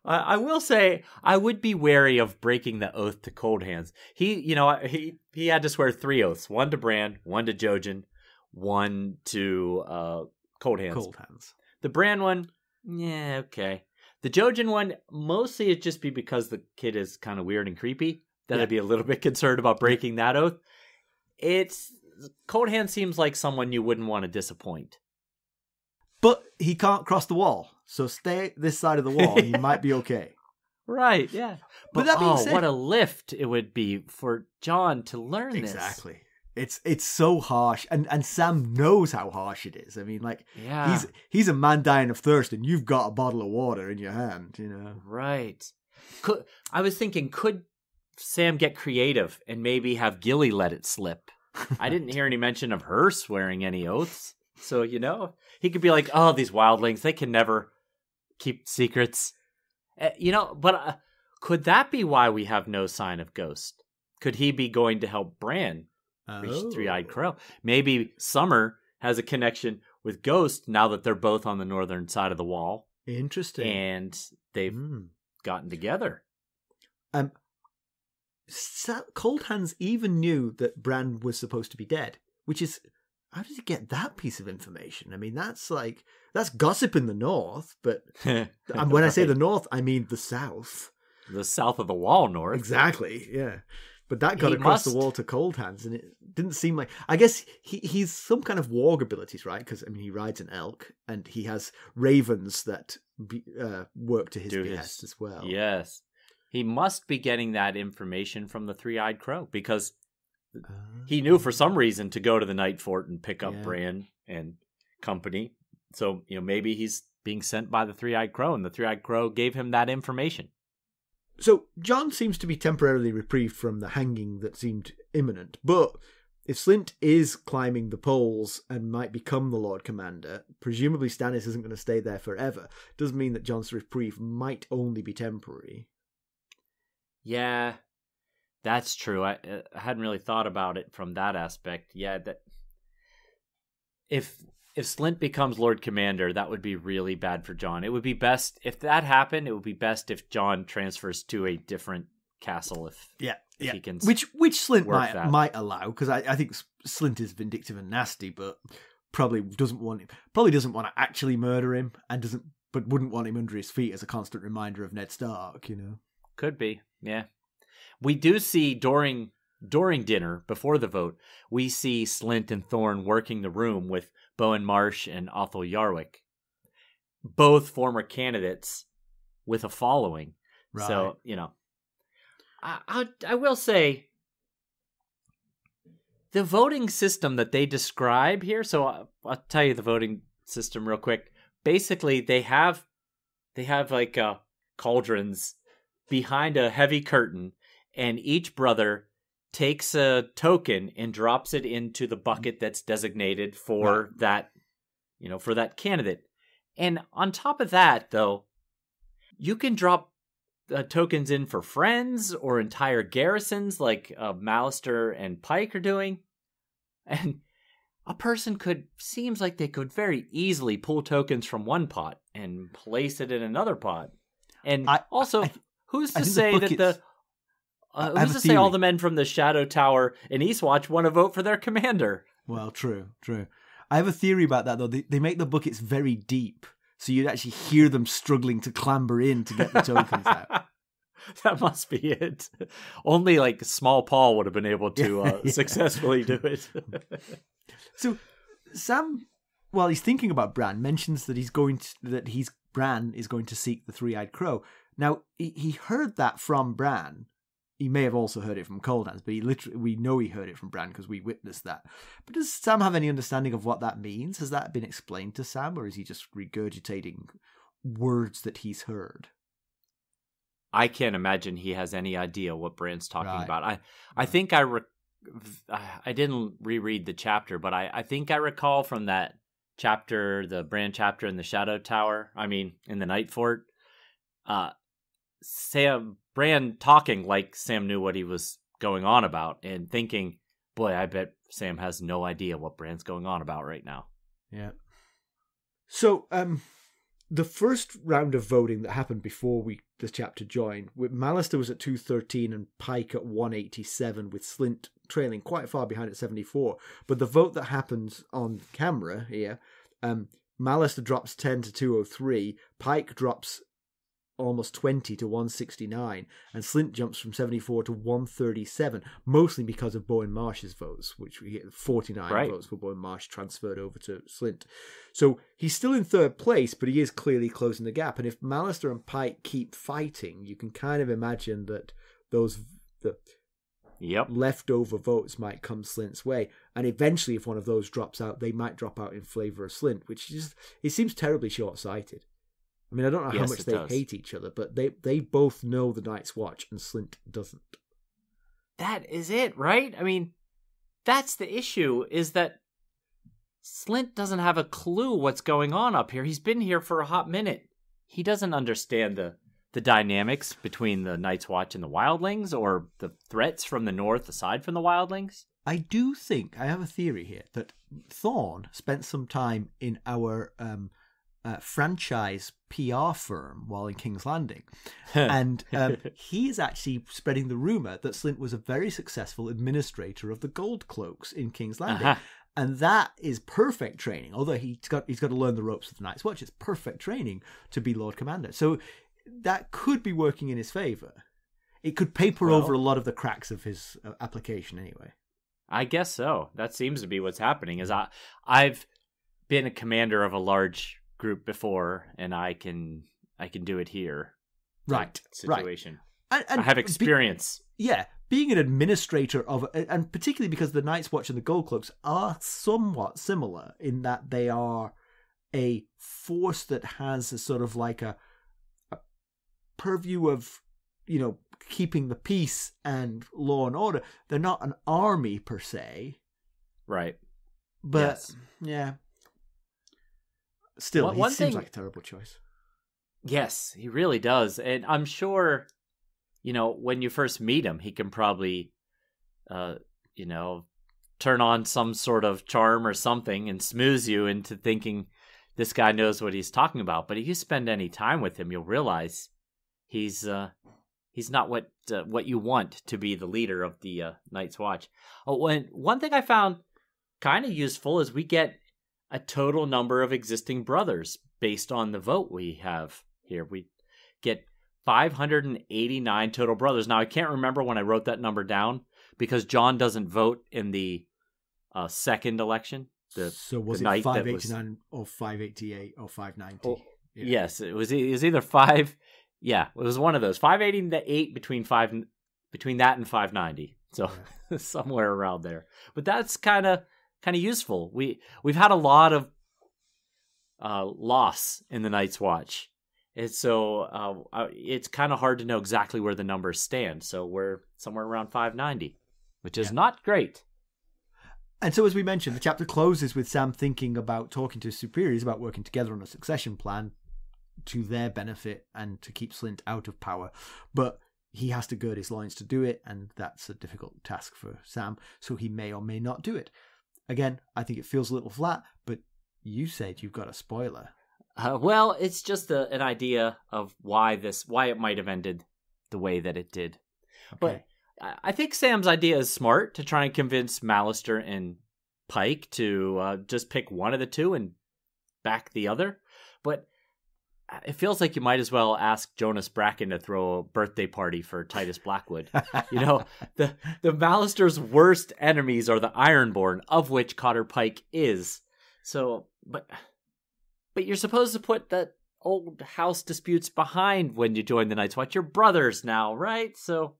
I will say I would be wary of breaking the oath to Cold Hands. He had to swear 3 oaths: one to Bran, one to Jojen, one to Cold Hands. The Bran one, yeah, okay. The Jojen one, mostly it'd just be because the kid is kind of weird and creepy. That I'd be a little bit concerned about breaking that oath. Cold Hands seems like someone you wouldn't want to disappoint. But he can't cross the wall, so stay this side of the wall and you might be okay. Right, yeah. But that being said, what a lift it would be for Jon to learn this. Exactly. It's so harsh, and Sam knows how harsh it is. I mean, he's a man dying of thirst, and you've got a bottle of water in your hand, you know. Right. I was thinking, could Sam get creative and maybe have Gilly let it slip? I didn't hear any mention of her swearing any oaths. So, he could be like, oh, these wildlings, they can never keep secrets. But could that be why we have no sign of Ghost? Could he be going to help Bran reach the Three-Eyed Crow? Maybe Summer has a connection with Ghost now that they're both on the northern side of the wall. Interesting. And they've gotten together. Cold Hands even knew that Bran was supposed to be dead, which is... How does he get that piece of information? I mean, that's gossip in the north, but when I say the north, I mean the south. The south of the wall north. Exactly, yeah. But that got across the wall to Cold Hands, and it didn't seem like... I guess he's some kind of warg abilities, right? Because, I mean, he rides an elk, and he has ravens that work to his behest as well. Yes. He must be getting that information from the Three-Eyed Crow, because... he knew for some reason to go to the Night Fort and pick up Bran and company. So, maybe he's being sent by the Three-Eyed Crow, and the Three-Eyed Crow gave him that information. So, Jon seems to be temporarily reprieved from the hanging that seemed imminent. But if Slynt is climbing the poles and might become the Lord Commander, presumably Stannis isn't going to stay there forever. Does mean that Jon's reprieve might only be temporary. Yeah. That's true. I hadn't really thought about it from that aspect. Yeah, that if Slynt becomes Lord Commander, that would be really bad for Jon. It would be best if that happened. It would be best if Jon transfers to a different castle. If he can, which Slynt might allow, because I think Slynt is vindictive and nasty, but probably doesn't want to actually murder him, but wouldn't want him under his feet as a constant reminder of Ned Stark. Could be, yeah. We do see during dinner, before the vote, we see Slynt and Thorne working the room with Bowen Marsh and Othel Yarwick. Both former candidates with a following. Right. So, I will say, the voting system that they describe here, so I'll tell you the voting system real quick. Basically, they have like cauldrons behind a heavy curtain, and each brother takes a token and drops it into the bucket that's designated for that, for that candidate. And on top of that, though, you can drop tokens in for friends or entire garrisons like Melasandre and Pike are doing. And a person seems like they could very easily pull tokens from one pot and place it in another pot. And who's to say that who's to say all the men from the Shadow Tower in Eastwatch want to vote for their commander? Well, true. I have a theory about that, though. They make the buckets very deep, so you'd actually hear them struggling to clamber in to get the tokens out. That must be it. Only like Small Paul would have been able to successfully do it. So Sam, while he's thinking about Bran, mentions that Bran is going to seek the three-eyed crow. Now he heard that from Bran. He may have also heard it from Coldhands, but we know he heard it from Bran because we witnessed that. But does Sam have any understanding of what that means? Has that been explained to Sam, or is he just regurgitating words that he's heard? I can't imagine he has any idea what Bran's talking about. I think I didn't reread the chapter, but I think I recall from that chapter, the Bran chapter in the Shadow Tower, in the Night Fort, Bran talking like Sam knew what he was going on about and thinking, boy, I bet Sam has no idea what Bran's going on about right now. Yeah. So, the first round of voting that happened before the chapter joined, with Melasandre was at 213 and Pike at 187, with Slynt trailing quite far behind at 74. But the vote that happens on camera here, Melasandre drops 10 to 203, Pike drops almost 20 to 169, and Slynt jumps from 74 to 137, mostly because of Bowen Marsh's votes, which we get 49 votes for Bowen Marsh transferred over to Slynt. So he's still in third place, but he is clearly closing the gap. And if Melasandre and Pike keep fighting, you can kind of imagine that the leftover votes might come Slynt's way. And eventually, if one of those drops out, they might drop out in favour of Slynt, which it seems terribly short-sighted. I don't know how much they hate each other, but they both know the Night's Watch, and Slynt doesn't. That is it, right? That's the issue, is that Slynt doesn't have a clue what's going on up here. He's been here for a hot minute. He doesn't understand the dynamics between the Night's Watch and the Wildlings, or the threats from the north aside from the Wildlings. I do think, I have a theory here, that Thorne spent some time in our franchise PR firm while in King's Landing, and he is actually spreading the rumor that Slynt was a very successful administrator of the Gold Cloaks in King's Landing, and that is perfect training. Although he's got to learn the ropes of the Night's Watch, it's perfect training to be Lord Commander. So that could be working in his favor. It could paper over a lot of the cracks of his application, anyway. I guess so. That seems to be what's happening. Is I've been a commander of a large group before, and I can do it here. Right. Situation. Right. And I have experience. Being an administrator of, and particularly because the Night's Watch and the Gold Cloaks are somewhat similar in that they are a force that has a sort of like a purview of, keeping the peace and law and order. They're not an army per se. Right. But, yeah. Still, he seems like a terrible choice. Yes, he really does. And I'm sure, when you first meet him, he can probably, turn on some sort of charm or something and smooth you into thinking this guy knows what he's talking about. But if you spend any time with him, you'll realize he's not what you want to be the leader of the Night's Watch. One thing I found kind of useful is we get a total number of existing brothers based on the vote we have here. We get 589 total brothers. Now, I can't remember when I wrote that number down because Jon doesn't vote in the second election. So was it 589 or 588 or 590? Oh, yeah. Yes, it was either 5. Yeah, it was one of those. 588 between that and 590. So somewhere around there. But that's kind of useful. We've had a lot of loss in the Night's Watch. And so it's kind of hard to know exactly where the numbers stand. So we're somewhere around 590, which is not great. And so, as we mentioned, the chapter closes with Sam thinking about talking to his superiors about working together on a succession plan to their benefit and to keep Slynt out of power. But he has to gird his loins to do it, and that's a difficult task for Sam, so he may or may not do it. Again, I think it feels a little flat, but you said you've got a spoiler. Well, it's just an idea of why it might have ended the way that it did. Okay. But I think Sam's idea is smart, to try and convince Melasandre and Pike to just pick one of the two and back the other. But it feels like you might as well ask Jonas Bracken to throw a birthday party for Titus Blackwood. You know, the Melasandre's worst enemies are the Ironborn, of which Cotter Pike is. So, but you're supposed to put that old house disputes behind when you join the Night's Watch. You're brothers now, right? So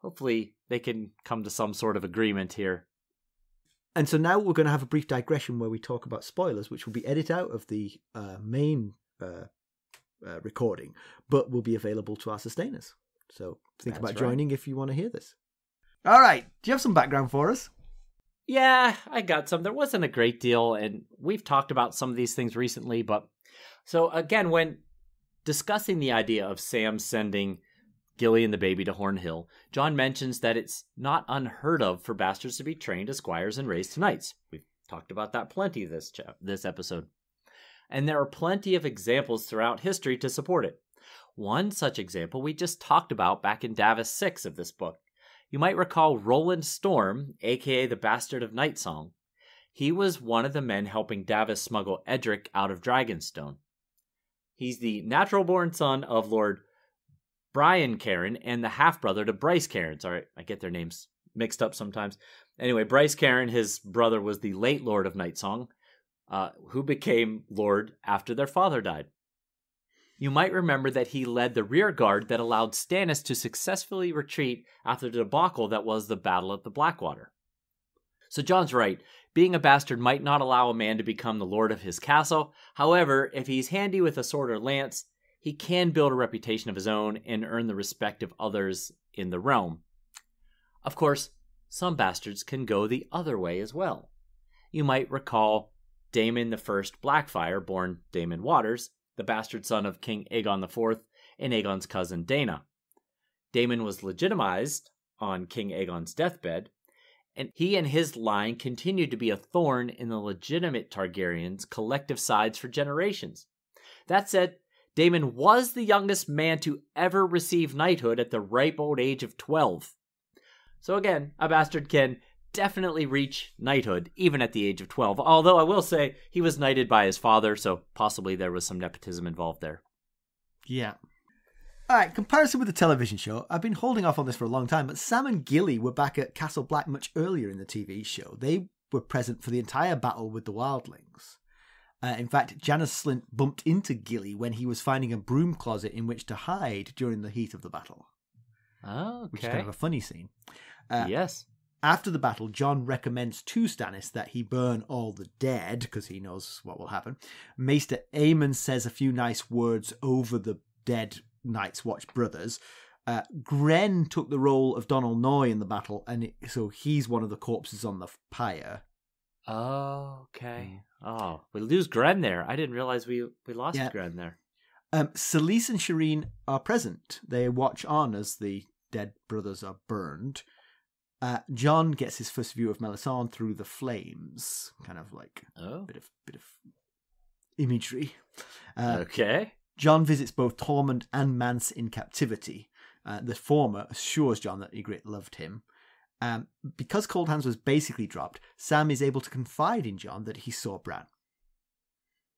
hopefully they can come to some sort of agreement here. And so now we're going to have a brief digression where we talk about spoilers, which will be edited out of the main recording, but will be available to our sustainers. So think about joining if you want to hear this. All right. Do you have some background for us? Yeah, I got some. There wasn't a great deal, and we've talked about some of these things recently, but so again, when discussing the idea of Sam sending Gilly and the baby to Horn Hill, Jon mentions that it's not unheard of for bastards to be trained as squires and raised to knights. We've talked about that plenty this episode. And there are plenty of examples throughout history to support it. One such example we just talked about back in Davos 6 of this book. You might recall Roland Storm, aka the Bastard of Nightsong. He was one of the men helping Davos smuggle Edric out of Dragonstone. He's the natural-born son of Lord Brian Cairn and the half-brother to Bryce Cairn. Sorry, I get their names mixed up sometimes. Anyway, Bryce Cairn, his brother, was the late Lord of Nightsong, who became Lord after their father died. You might remember that he led the rear guard that allowed Stannis to successfully retreat after the debacle that was the Battle of the Blackwater. So Jon's right. Being a bastard might not allow a man to become the lord of his castle. However, if he's handy with a sword or lance, he can build a reputation of his own and earn the respect of others in the realm. Of course, some bastards can go the other way as well. You might recall Daemon I Blackfire, born Daemon Waters, the bastard son of King Aegon IV and Aegon's cousin Dana. Daemon was legitimized on King Aegon's deathbed, and he and his line continued to be a thorn in the legitimate Targaryens' collective sides for generations. That said, Daemon was the youngest man to ever receive knighthood at the ripe old age of 12. So again, a bastard can definitely reach knighthood, even at the age of 12. Although I will say, he was knighted by his father, so possibly there was some nepotism involved there. Yeah. All right, comparison with the television show. I've been holding off on this for a long time, but Sam and Gilly were back at Castle Black much earlier in the TV show. They were present for the entire battle with the wildlings. In fact, Janos Slynt bumped into Gilly when he was finding a broom closet in which to hide during the heat of the battle. Oh, okay. Which is kind of a funny scene. Yes. After the battle, Jon recommends to Stannis that he burn all the dead, because he knows what will happen. Maester Aemon says a few nice words over the dead Night's Watch brothers. Gren took the role of Donal Noy in the battle, and so he's one of the corpses on the pyre. Oh, okay. Oh, we lose Gren there. I didn't realize we lost Gren there. Selyse and Shireen are present. They watch on as the dead brothers are burned. Jon gets his first view of Melisandre through the flames, kind of like a bit of imagery. Okay. Jon visits both Tormund and Mance in captivity. The former assures Jon that Ygritte loved him. Because Cold Hands was basically dropped, Sam is able to confide in Jon that he saw Bran.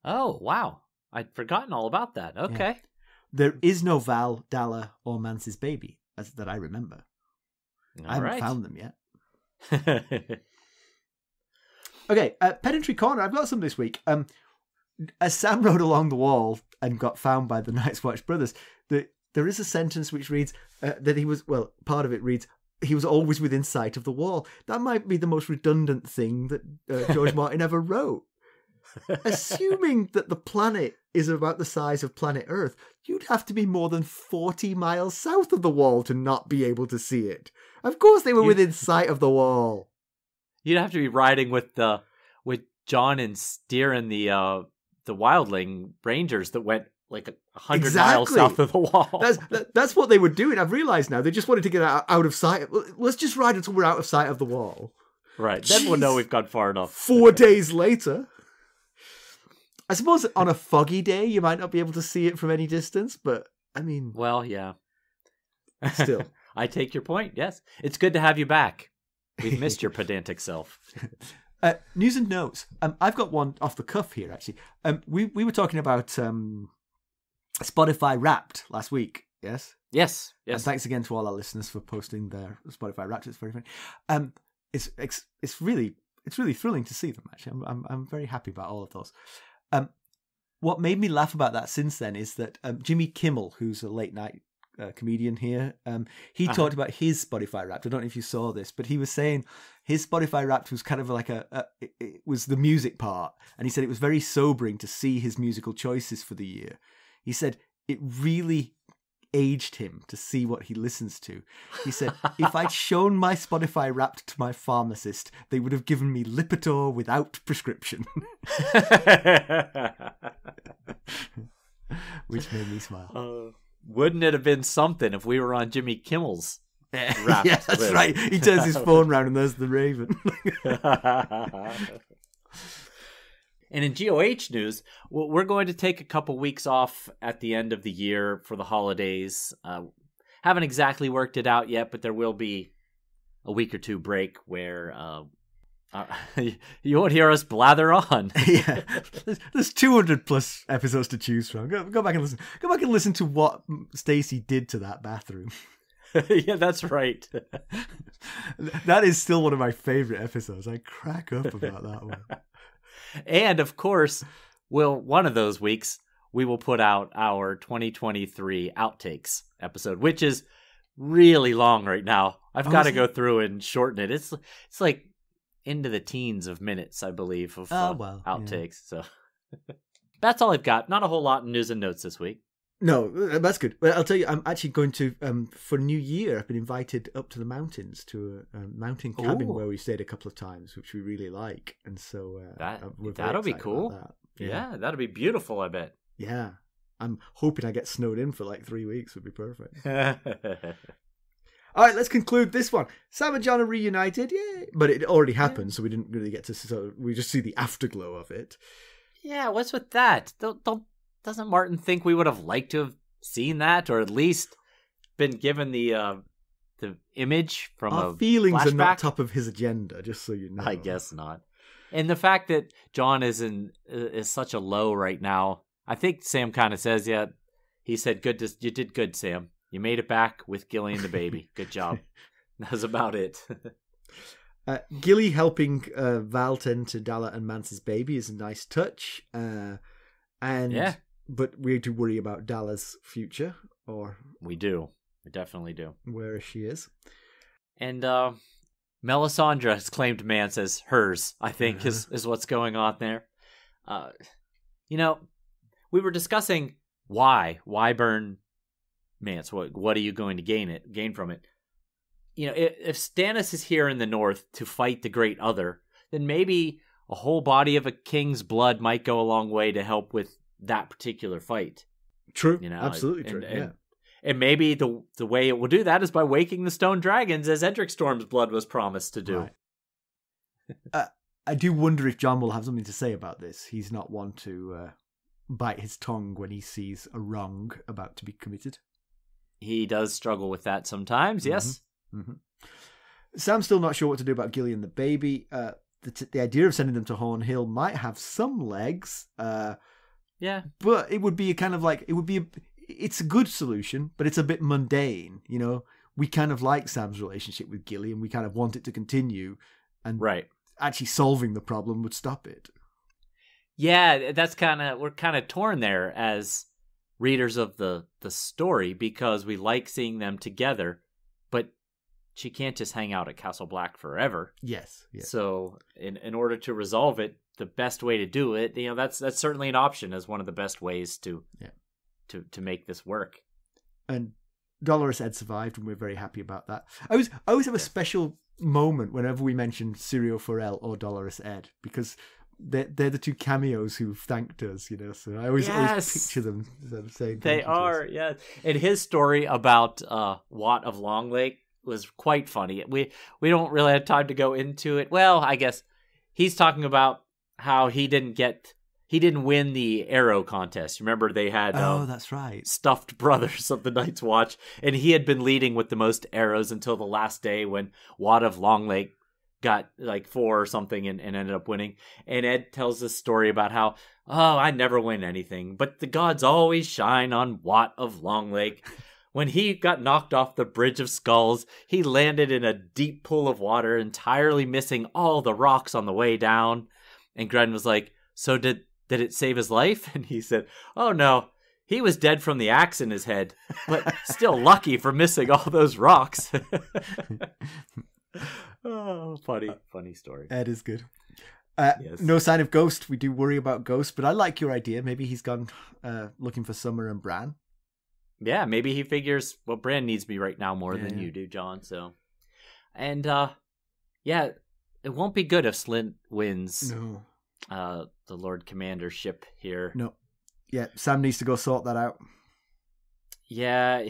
Oh, wow. I'd forgotten all about that. Okay. Yeah. There is no Val, Dalla, or Mance's baby, as that I remember. I haven't found them yet. Okay, Pedantry Corner. I've got some this week. As Sam rode along the wall and got found by the Night's Watch brothers, there is a sentence which reads that he was, well, part of it reads, he was always within sight of the wall. That might be the most redundant thing that George Martin ever wrote. assuming that the planet is about the size of planet Earth, you'd have to be more than 40 miles south of the wall to not be able to see it. Of course they were within sight of the wall. You'd have to be riding with Jon and steering the wildling rangers that went like 100 miles south of the wall. That's what they were doing. I've realised now. They just wanted to get out of sight. Let's just ride until we're out of sight of the wall. Right. Then we'll know we've gone far enough. 4 days later. I suppose on a foggy day, you might not be able to see it from any distance, but I mean... Well, yeah. Still. I take your point, yes. It's good to have you back. We've missed your pedantic self. News and notes. I've got one off the cuff here, actually. We were talking about Spotify Wrapped last week, yes? Yes. And thanks again to all our listeners for posting their Spotify Wrapped. It's very funny. It's really thrilling to see them, actually. I'm very happy about all of those. What made me laugh about that since then is that Jimmy Kimmel, who's a late night comedian here, he talked about his Spotify Wrapped. I don't know if you saw this, but he was saying his Spotify Wrapped was kind of like it was the music part, and he said it was very sobering to see his musical choices for the year. He said it really aged him to see what he listens to. He said, if I'd shown my Spotify Wrapped to my pharmacist, they would have given me Lipitor without prescription. Which made me smile. Wouldn't it have been something if we were on Jimmy Kimmel's Wrapped? Yeah, that's right. He turns his phone round and there's the Raven. And in GOH news, we're going to take a couple weeks off at the end of the year for the holidays. Haven't exactly worked it out yet, but there will be a week or two break where you won't hear us blather on. Yeah, there's 200 plus episodes to choose from. Go back and listen. Go back and listen to what Stacey did to that bathroom. Yeah, that's right. That is still one of my favorite episodes. I crack up about that one. And of course, one of those weeks, we will put out our 2023 outtakes episode, which is really long right now. I've got to go through and shorten it. It's like into the teens of minutes, I believe, of outtakes. Yeah. So that's all I've got. Not a whole lot in news and notes this week. No, that's good. Well, I'll tell you, I'm actually going to, for New Year, I've been invited up to the mountains to a mountain cabin where we stayed a couple of times, which we really like. And so that'll be cool. That. Yeah, that'll be beautiful, I bet. Yeah. I'm hoping I get snowed in for like 3 weeks. Would be perfect. All right, let's conclude this one. Sam and Jon are reunited. Yay. But it already happened, so we didn't really get to, so we just see the afterglow of it. Yeah, what's with that? Doesn't Martin think we would have liked to have seen that, or at least been given the image from Our a feelings flashback? Are not top of his agenda, just so you know. I guess not. And the fact that Jon is such a low right now, I think Sam kind of says, yeah, he said, you did good, Sam. You made it back with Gilly and the baby. Good job. That was about it. Gilly helping Val tend to Dalla and Mance's baby is a nice touch. But we do worry about Dalla's future. We do. We definitely do. Where she is. And Melasandre has claimed Mance as hers, I think, is what's going on there. We were discussing why burn Mance. What are you going to gain from it? If Stannis is here in the north to fight the Great Other, then maybe a whole body of a king's blood might go a long way to help with that particular fight. True. Absolutely true. And maybe the way it will do that is by waking the stone dragons, as Edric Storm's blood was promised to do. Right. I do wonder if Jon will have something to say about this. He's not one to bite his tongue when he sees a wrong about to be committed. He does struggle with that sometimes, yes. Mm-hmm. Sam's still not sure what to do about Gilly and the baby. The idea of sending them to Horn Hill might have some legs. Yeah. But it would be it's a good solution, but it's a bit mundane, We kind of like Sam's relationship with Gilly and we kind of want it to continue, and actually solving the problem would stop it. Yeah, we're kind of torn there as readers of the story, because we like seeing them together, but she can't just hang out at Castle Black forever. Yes. So in order to resolve it, the best way to do it, that's certainly an option as one of the best ways to make this work. And Dolorous Ed survived, and we're very happy about that. I always have a special moment whenever we mention Syrio Forel or Dolorous Ed, because they're the two cameos who've thanked us, So I always picture them sort of saying they are, yes. And his story about Wat of Long Lake was quite funny. We don't really have time to go into it. Well, I guess he's talking about how he didn't win the arrow contest. Remember, they had that's right, stuffed brothers of the Night's Watch, and he had been leading with the most arrows until the last day when Wat of Long Lake got like 4 or something and ended up winning. And Ed tells this story about how, I never win anything, but the gods always shine on Wat of Long Lake. When he got knocked off the Bridge of Skulls, he landed in a deep pool of water, entirely missing all the rocks on the way down. And Gren was like, so did it save his life? And he said, oh no, he was dead from the axe in his head, but still lucky for missing all those rocks. Oh, funny story. Ed is good. Yes. No sign of Ghost. We do worry about Ghost, but I like your idea. Maybe he's gone looking for Summer and Bran. Yeah, maybe he figures, well, Bran needs me right now more than you do, John. So, and it won't be good if Slynt wins. No. The Lord Commander ship here. No. Yeah, Sam needs to go sort that out. Yeah,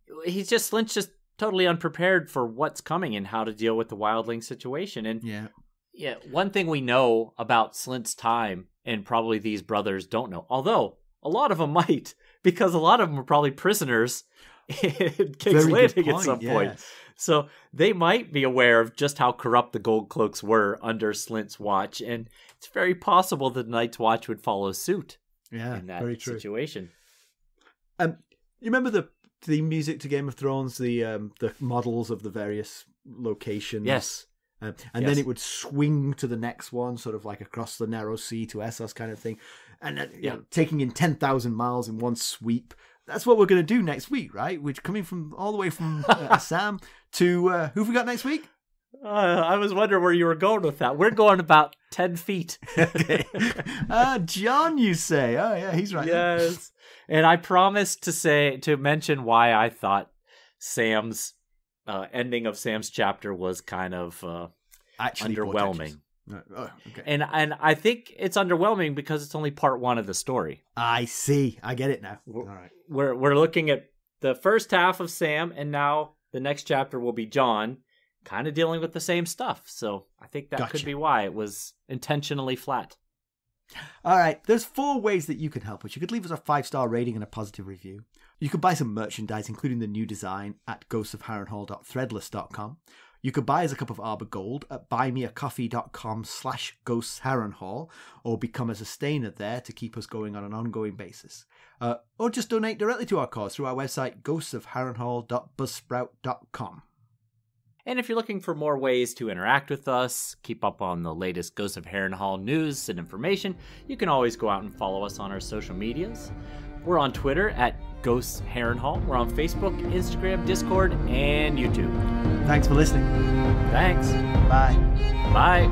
Slynt's just totally unprepared for what's coming and how to deal with the wildling situation. And yeah, one thing we know about Slynt's time, and probably these brothers don't know, although a lot of them might, because a lot of them were probably prisoners in King's Landing at some point. So they might be aware of just how corrupt the Gold Cloaks were under Slynt's watch, and it's very possible that the Night's Watch would follow suit in that very true. situation. You remember the theme music to Game of Thrones, the models of the various locations? Yes. And then it would swing to the next one, sort of like across the narrow sea to Essos kind of thing. And taking in 10,000 miles in one sweep. That's what we're going to do next week, right? We're coming from all the way from Assam to who have we got next week? I was wondering where you were going with that. We're going about 10 feet. Okay. Jon, you say? Oh, yeah, he's right. Yes. And I promised to mention why I thought Sam's ending of Sam's chapter was kind of Actually underwhelming. Okay. And I think it's underwhelming because it's only part 1 of the story. I see. I get it now. All right. We're looking at the first half of Sam, and now the next chapter will be Jon, kind of dealing with the same stuff. So I think that could be why it was intentionally flat. All right. There's 4 ways that you can help us. You could leave us a 5-star rating and a positive review. You could buy some merchandise, including the new design, at ghostsofharrenhal.threadless.com. You could buy us a cup of Arbor Gold at buymeacoffee.com/ghostsharrenhal, or become a sustainer there to keep us going on an ongoing basis. Or just donate directly to our cause through our website, ghostsofharrenhal.buzzsprout.com. And if you're looking for more ways to interact with us, keep up on the latest Ghosts of Harrenhal news and information, you can always go out and follow us on our social medias. We're on Twitter at Ghosts Harrenhal. We're on Facebook, Instagram, Discord, and YouTube. Thanks for listening. Thanks. Bye. Bye.